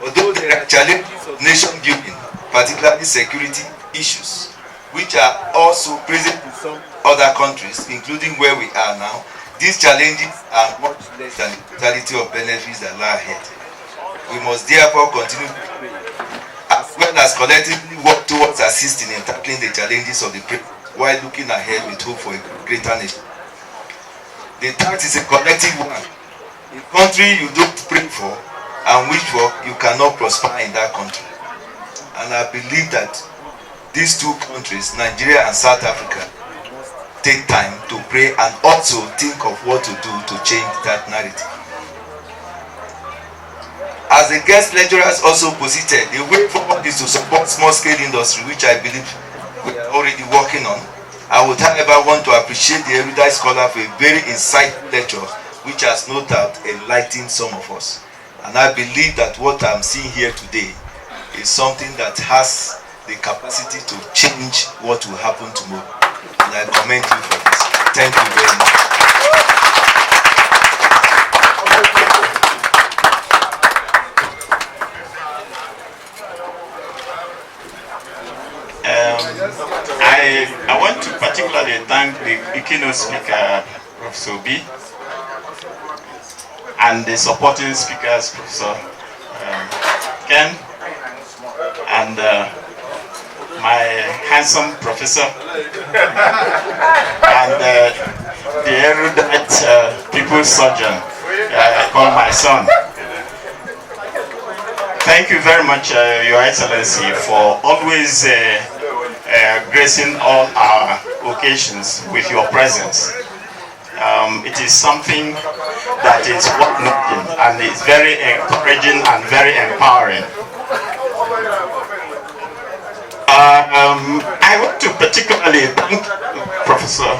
Although there are challenges of nation building, particularly security issues, which are also present in some other countries, including where we are now, these challenges are much less than the totality of benefits that lie ahead. We must therefore continue to pray, as well as collectively work towards assisting in tackling the challenges of the present, while looking ahead with hope for a greater nation. The task is a collective one. A country you don't pray for and wish for, you cannot prosper in that country. And I believe that these two countries, Nigeria and South Africa, take time to pray and also think of what to do to change that narrative. As the guest lecturers also posited, the way forward is to support small-scale industry, which I believe we are already working on. I would, however, want to appreciate the erudite scholar for a very insightful lecture, which has no doubt enlightened some of us. And I believe that what I'm seeing here today is something that has the capacity to change what will happen tomorrow. And I commend you for this. Thank you very much. I want to particularly thank the keynote speaker, Professor B, and the supporting speakers, Professor Ken, and my handsome professor, and the erudite people's surgeon, I call my son. Thank you very much, Your Excellency, for always gracing all our occasions with your presence. It is something that is worth noting, and it's very encouraging and very empowering. I want to particularly thank Professor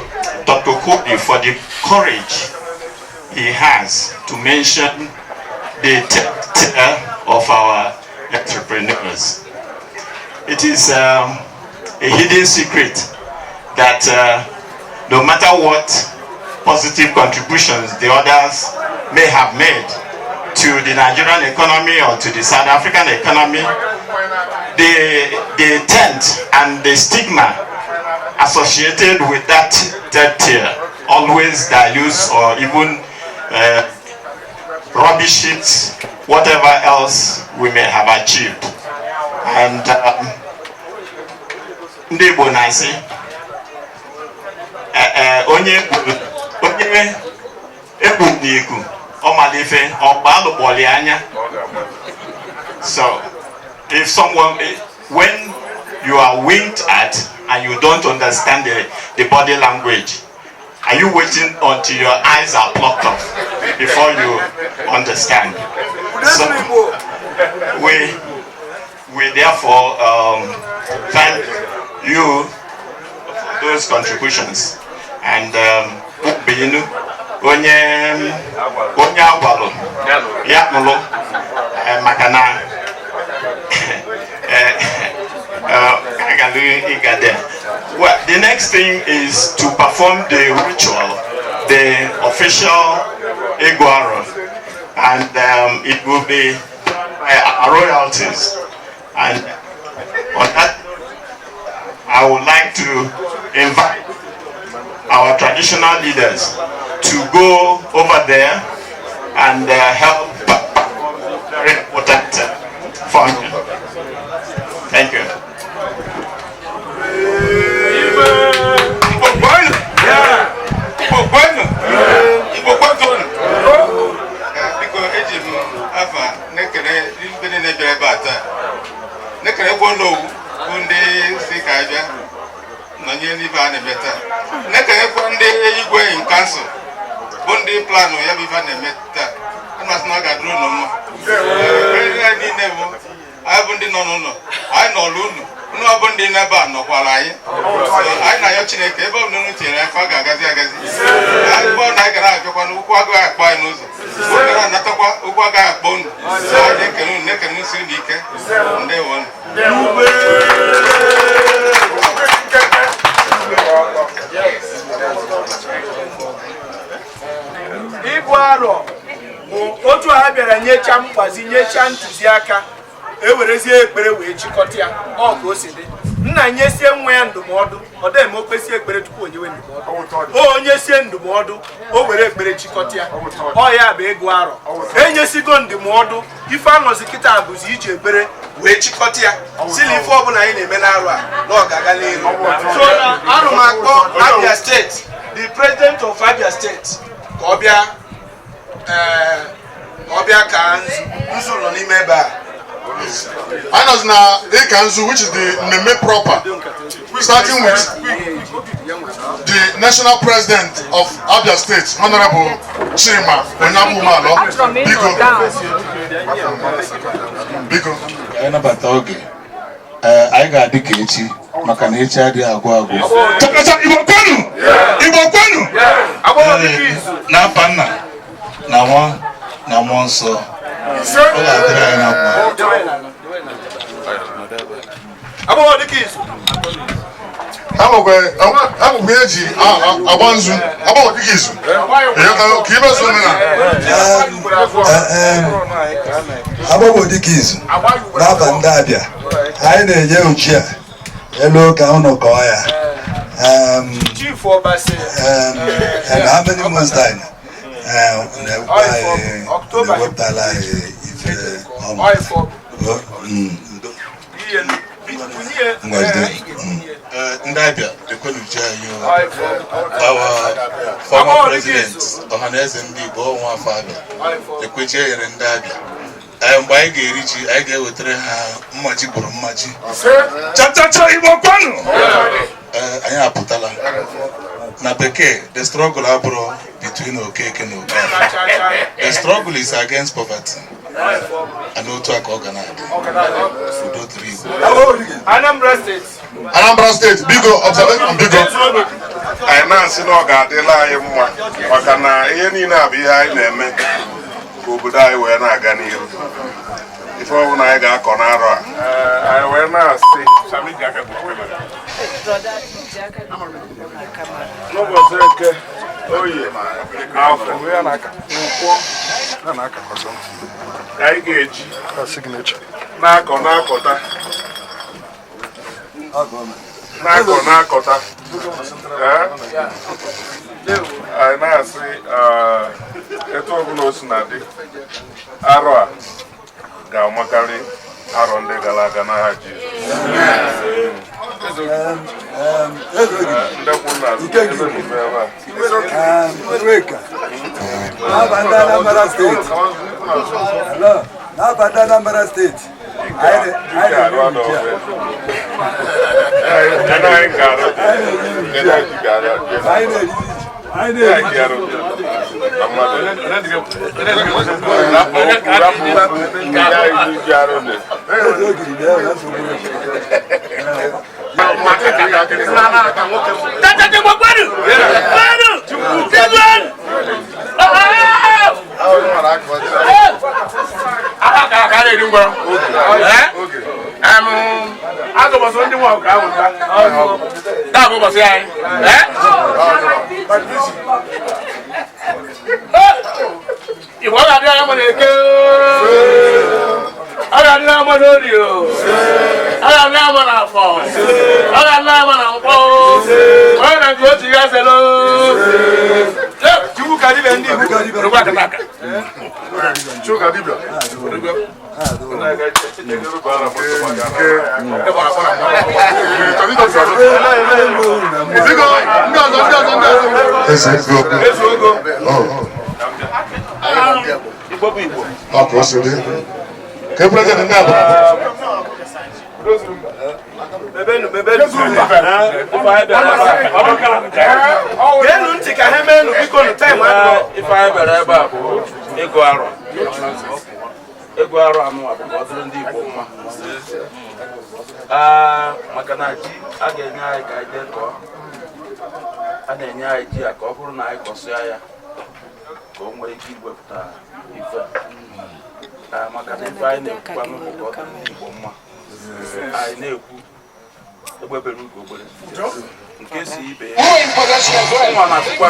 Dr. Kobi for the courage he has to mention the tier of our entrepreneurs. It is a hidden secret that no matter what positive contributions the others may have made to the Nigerian economy or to the South African economy, the tent and the stigma associated with that third tier always dilutes or even rubbish it whatever else we may have achieved. And ndị Igbo na-asị onye egwu n'iku ọmalife ọgbalụkpọli anya. So if someone, when you are winked at and you don't understand the body language, are you waiting until your eyes are plucked off before you understand? So we therefore thank you for those contributions. And onye agwalo ya nụlụ maka na well, the next thing is to perform the ritual, the official Iguaro, and it will be royalties. And on that, I would like to invite our traditional leaders to go over there and help very important function. Thank you. Plan ya biva na meta ana sna ga dro no mo ni ne wo ai bu ndi no ai no lu nu bu ndi na ba no kwala ai ai na yo Chineke ebe unu nu tiere ka ga agazi ai bo na ga na akwa nu kwa ga akpa inu zo bo ga na takwa ukwa ga akpa unu ai ne kenu siri dike nde won Iguaro otu ha bịara nyecha mgbazi nyecha ntụziaka ewerezie ekpere wee chịkọta ya ọ ka o si dị nna nyesie nwa ya ndụmọdụ ọ dị eme okpesi ekpere tupu onyewe ndụmọdụ onye sie ndụmọdụ o were ekpere chịkọta ya ọ ya bụ Iguaro enyesigo ndụmọdụ ife anọzi kịta bụzi iji ekpere wee chịkọta ya sili ife ọbụla anyị na-eme n'arụ a na ọ ga-aga n'elu so arụmakpọ Abia State, the president of Abia State ka ọbịa ka nzu nọ n'ime ebe a. Anos na Ikanzu, which is the Neme proper, starting with the national president of Abia State, Honorable Chima Onabumalo. Biko. I got the kitchen. Makanicha di agwa. Igbo kwenu. Na panna. Na monso. Abo the keys. I'm eji abanzu. Abo the keys. Kiba so Abo the keys. Na banda Abia. Anyị na-enye uchi a elu ka ụnụ kọọ ya. And how many months time? Wepụtala ife ndị Abia ekwenu uche anyị our former president ọhaneze ndị Igbo ọnwa afọ Abia ekwechi enyere ndị Abia mgbe anyị ga-eri ji anyị ga-ewetara ha mmaji gburu mmaji chachacha Igbo kwanu anyị apụtala na bekee the struggle abụrụ between Okeke and Okafọ. The struggle is against poverty and otu aka ọ ga na-adị udo tiri Igbo. Anambra State, bigo observation bigo. Anyị na-asị na ọ ga-adịla anyị mma maka na ihe niile a bụ ihe anyị na-eme ka obodo anyị wee na-aga n'ihu. Ife ọbụla anyị ga-akọ n'arọ a anyị wee na-asị n'ụbọchị Eke, Oye, Afọ, Nkwọ anyị ga-eji na-akọta anyị na-asị etu ọbụla o si na dị arọ a ga-amakarị arọ ndị gara aga n'aha Iguaro anụ abụọ ndị Igbo mma. Maka na ji a ga-enye anyị ka anyị dekọọ, a na-enye anyị ji ya ka ọ bụrụ na anyị kọsịa ya ka o nwee ike iwepụta ife. Maka na ife anyị na-ekwukwa n'ụlọ ka ọ dị ndị Igbo mma. Anyị na-ekwu egbebere ugo ogbere nke si ibe ya nwa na-asịkwa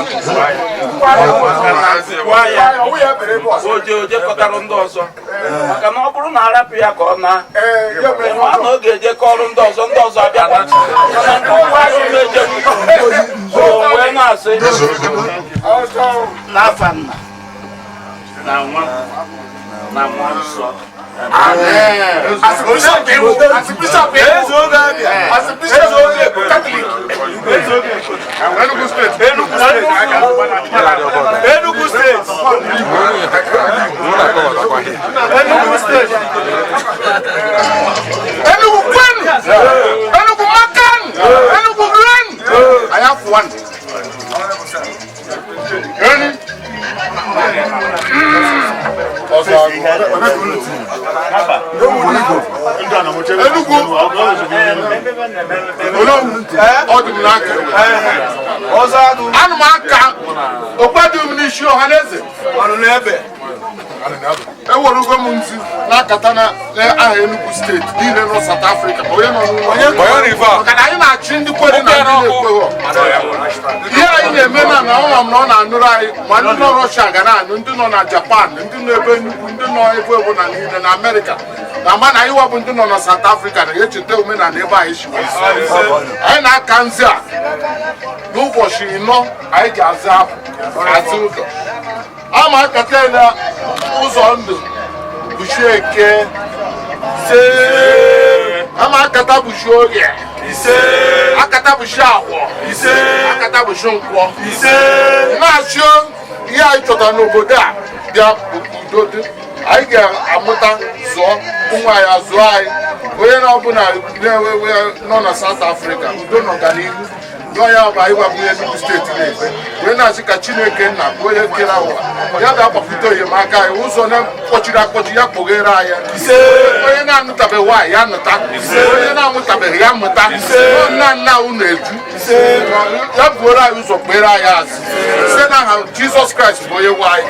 oje kọtara ndị ọzọ maka na ọ bụrụ na arapụ ya ka ọ na ọ ga-eje kọrụ ndị ọzọ abịakwa mana ndị ụgwọ ahụ na-eje wee na-asị n'afa nna na nwa na mmụọ nsọ. Amen. As Bishop Igbo, as Bishop Catholic, Enugu State, Enugu Kwen, Enugu Makan, Enugu Glen. I have one. Enugu State, South Africa. Japan, na America. Na man anyị wabụ ndị nọ na South Africa na echeta omenala ebe anyị si anyị na-aka nzi a n'ụbọchị 4 anyị ji azụ ụzọ ama akata na ụzọ ndụ bushi eke ama akata bushi oge akata bushi akwọ akata bushi nkwọ na-achị ihe anyị chọtara n'obodo a bịa udo dị anyị ga-amụta zụọ ụmụ anyị azụọ anyị onye na-ọbụla nọ na South Africa udo na ọganihu n'ọya bụ anyị gwabụ Enugu steeti na-efe wee na-asị ka Chineke nna bụ onye kere ụwa ya ga-agbapụta enyemaka anyị ụzọ na-akpọchiri akpọchi ya kpọghere anyị onye na-anụtabeghị nwaanyị ya nụta onye na-amụtabeghị ya mụta nna nna unu eju ya buoro anyị ụzọ kpere anyị azụ site n'aha Jizọs Kraịst bụ onye nwe anyị.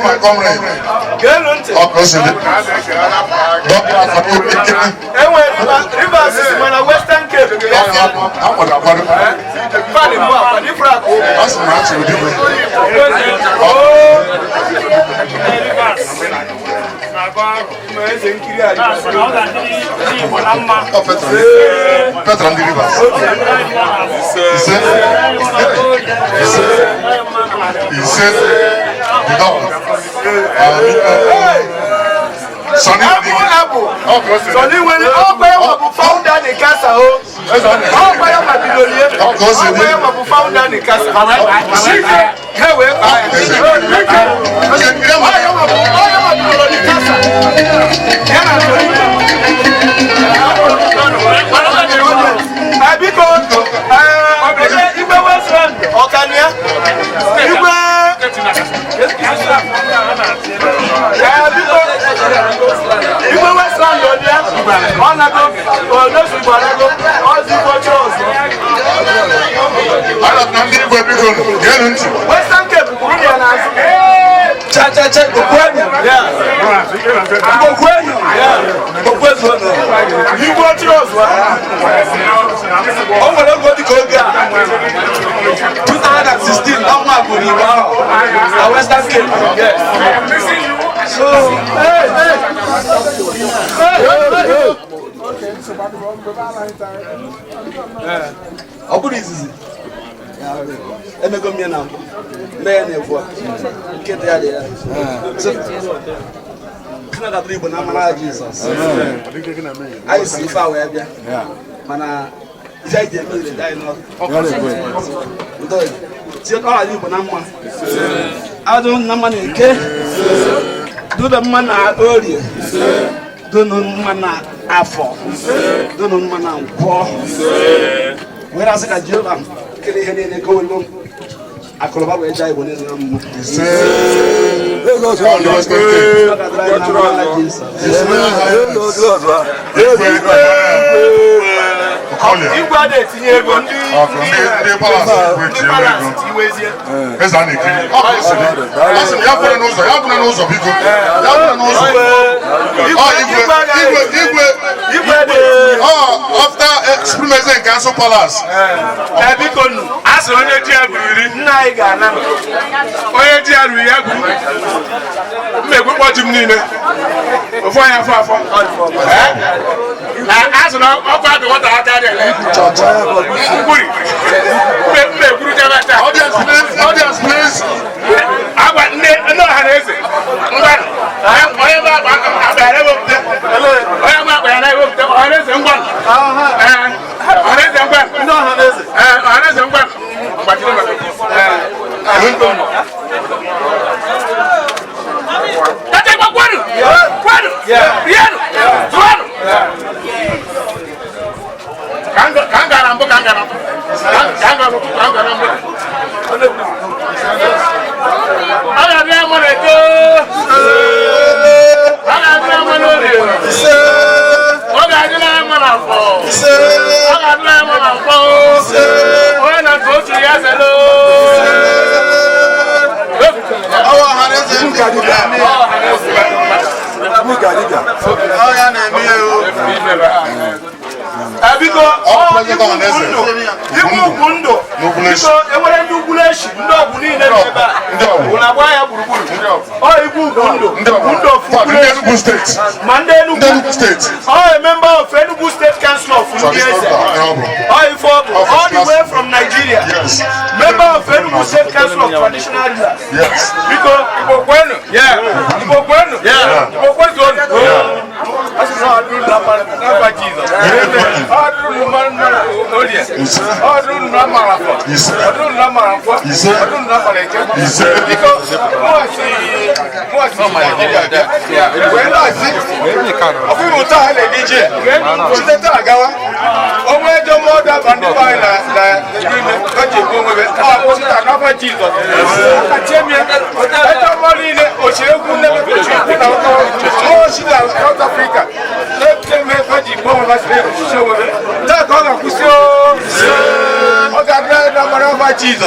My comrade. Western Cape. Sonny when all found down the castle. All fire my bidolier. All found down the castle. Western Cape, cha-cha-cha, Western Cape, Ọlịa. Igwe adị etinye ego ndị balance iwezie. Eze a na-ekiri. Ọ bụ isi dị. Ọ sị ya kwere n'ụzọ, ya kwere n'ụzọ biko. Ya kwere n'ụzọ. Igwe dị. After Supremacy and Council Palace. Biko nụ. Asị onye ji ya buru iri. Nna anyị ga-ana. Onye ji ya ruru ya gwuru. Mmegbu kpọji m niile. Ofu anya afọ afọ. Asị na ọkụ adị nwata aka dị ele. Nkwuri. Mmegbu jebe taa. Audience please. Agwa ndị ọha na eze. Ngwanụ. Onye bụ akpa abịara ewepụta. Onye bụ akpa ya na-ewepụta. Ọha na eze ngwanụ. Ọha na eze ngwanụ. Ndị ọha na eze. Ọha na eze ngwanụ. Gbachiri maka. Tata kwanu. Kwanu. Rianu. Tuanu. Kangara mbo. Ala bia mo reto. Ala bia mo no re. Oga dila mo na fo. Oga dila mo na fo. O na go to ya selo. Awa haneze ngadiga. Oya na emi o. Biko Igbo ndo biko enwere ndị ugwuleshi ndị ọgwụ niile n'ebe a ụlọ agba ya gburugburu Igbo ndo Enugu steeti ma ndị Enugu steeti a member of Enugu State Council of ndị eze ife ọ bụ all the way from Nigeria member of Enugu State Council of Traditional Rulers biko Igbo kwenu Igbo kwenu Igbo kwenu Jesus.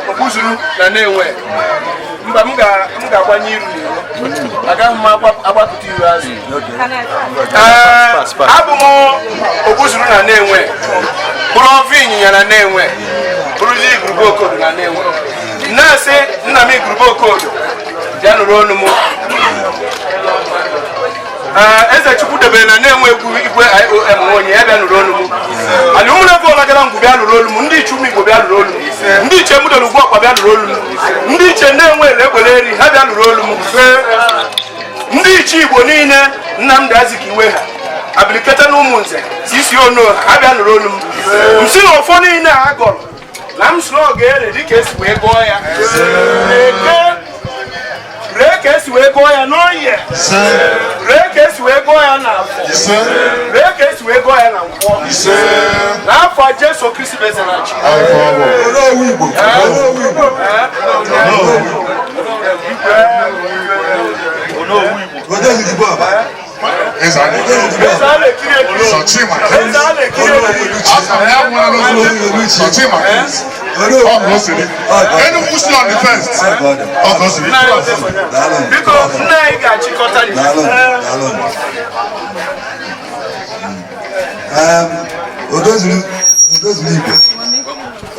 Okuzuru na na-enwe mba m ga-agbanye iru agaghị m agbapụta iru azụ abụ m Okuzuru na na-enwe bụrụ ọvụ ịnyịnya na na-enwe bụrụzi igurube okodo na na-enwe na-asị nna m igurube okodo bịa nụrụ ọnụ m eze Chukwu debere na na-enwe igwe IOM onye ya bịa nụrụ ọnụ m ala ụmụnne bụ ọlagara ngwu bịa nụrụ olu m ndị iche ụmụ Igbo bịa nụrụ olu m ndị iche mụdoro ugwu ọkwa bịa nụrụ olu m ndị iche na-enwe ekwere eri ha bịa nụrụ olu m ndị iche Igbo niile Nnamdi Azikiwe ha abiliketa na ụmụnze isi ono ha bịa nụrụ olu m si na ọfọ niile a gọrọ na m soro oge ere dịka esi wee gụọ ya ree ka esi wee gụọ ya n'oye ree ka esi wee gụọ ya na afọ ree ka esi wee gụọ ya na nkwọ n'afọ Jesu Kristi bezara chi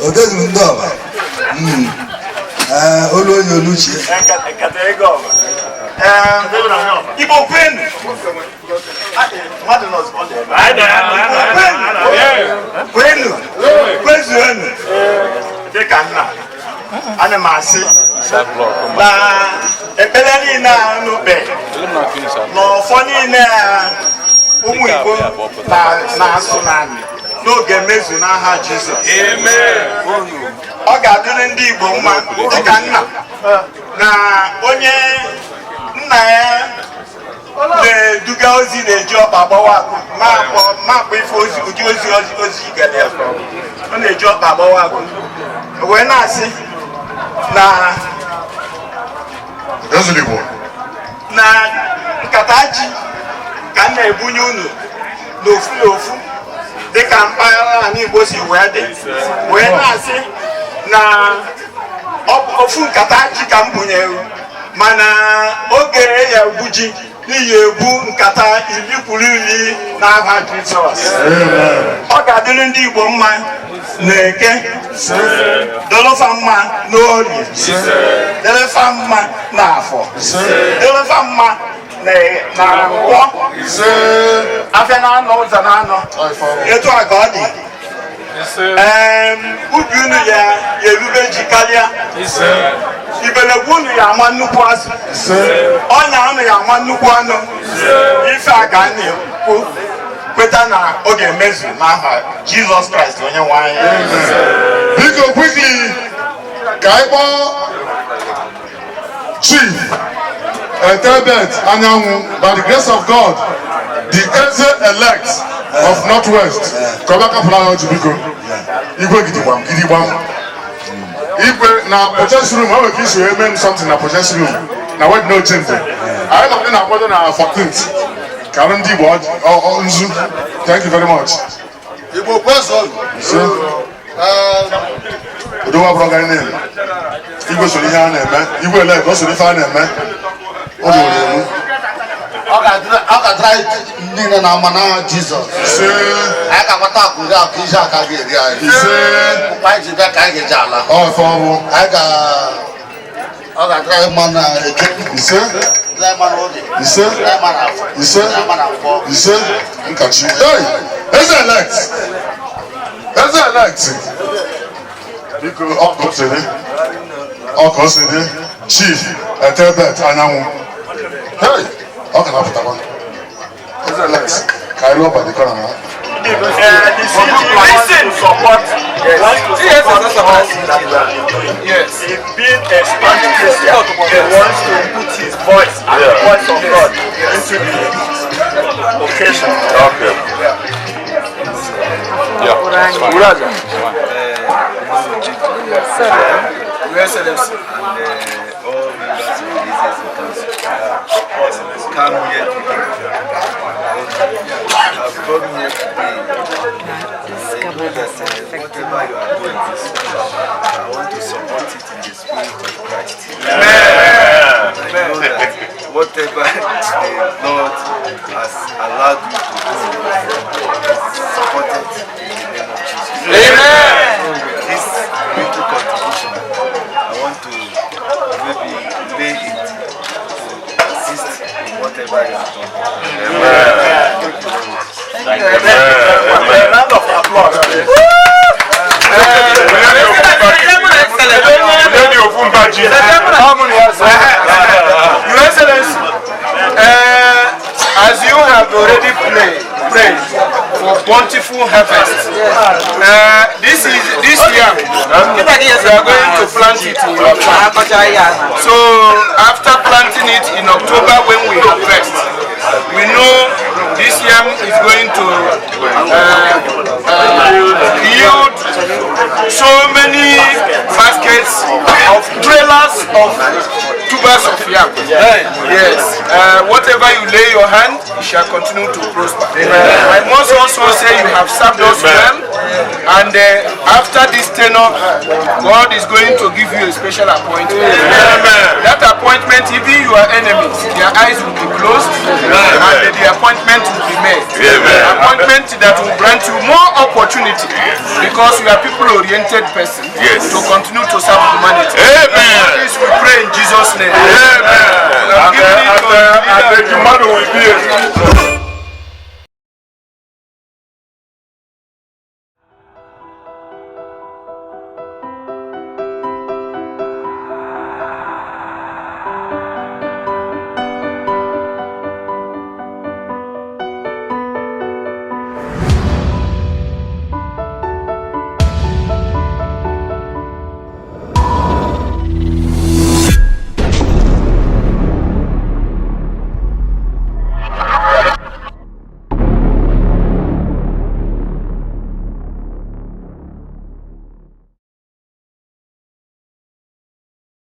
Odozuru ndị ọba olu onye oluchie Igbo kwenu kwenu kwezuenu dịka nna ana m asị na ekpere niile a nụbe n'ọfọ niile ụmụ Igbo na-asụ n'oge mezu n'aha Jizọs. Ọ ga-adịrị ndị Igbo mma dịka nna na onye nna ya na-eduga ozi na-eji ọkpa gbawa akụ makpọ ife ụdị ozi igede ya ọ na-eji ọkpa gbawa akụ wee na-asị na nkata ji ka m na-ebunye unu n'ofu n'ofu dịka mpaghara ala Igbo si wee dị wee na-asị na ofu nkata ji ka m bunyere mana oge ya egbu ji n'ihi ebu nkata 10 n'aha Jizọs. Ọ ga-adịrị ndị Igbo mma n'Eke, dịrịfa mma n'Orie, dịrịfa mma n'Afọ, dịrịfa mma na Nkwọ, afịa na-anọ ụzọ na-anọ, etu a ka ọ dị. Ubi unu ya erube ji karịa, ibelegwu unu ya ama nnukwu azụ, ọnya unu ya ama nnukwu anụ, ife a ga na-ekwu kweta na ọ ga-emezu n'aha Jizọs Kraịst onye nwe anyị. Biko quickly ka anyị kpọọ Chief Etebet Anyanwụ, by the grace of God, the Eze-elect of Northwest. Kọbaka Flower Biko. Igwe gidigbam gidigbam. Igwe na protest room, how we should aim something na protest room. Na what no change. I am na kwado na 14th. Karundi Igbo Nzu. Thank you very much. Igbo person. Odowa brother name. Igwe so ihe a na-eme. Igwe elect o so ife a na-eme. O do elu. Ọ ga-adịra ndị na-ama n'aha Jizọs. Anyị ga-agbata akwụghị akụ ije aka ga-eri anyị. Mkpa anyị ji bịa ka anyị ga-eji ala. Ọ ga-adịra mma na Eke. Dịra mma na Orie. Dịra mma na Afọ. Dịra mma na Nkwọ. Nkachi. Eze-elect. Eze-elect. Biko ọkọ sịrị Chief Etebet Anyanwụ. Ọ ka na-apụtakwa. Eze-elect ka anyị lụọ badikọrọ na Listen, support. Yes. He's been expanding Christian. He wants to put his voice and the voice of God into the occasion. Okay. Uraja. Your Excellency. All members of the Council come here today. I've come here today. Whatever you are doing this week, I want to support it in the spirit of Christ. Amen. I know that whatever the Lord has allowed you to do is supported in the name of Jesus. Amen. This little contribution, I want to maybe lay it to assist in whatever you have done. Amen. Thank you. Amen. Round of applause. Your Excellency, as you have already prayed for bountiful harvest, this year we are going to plant it in October. So after planting it in October, when we harvest, we know this yam is going to yield so many baskets of trailers of tubers of yam. Yes, whatever you lay your hand, it shall continue to prosper. I must also say you have served us well, and after this tenure, God is going to give you a special appointment. That appointment, even your enemies, their eyes will be closed, and the appointment will be made. Appointment that will grant you more opportunity, because you are people-oriented person, to continue to serve humanity. This we pray in Jesus' name. Amen.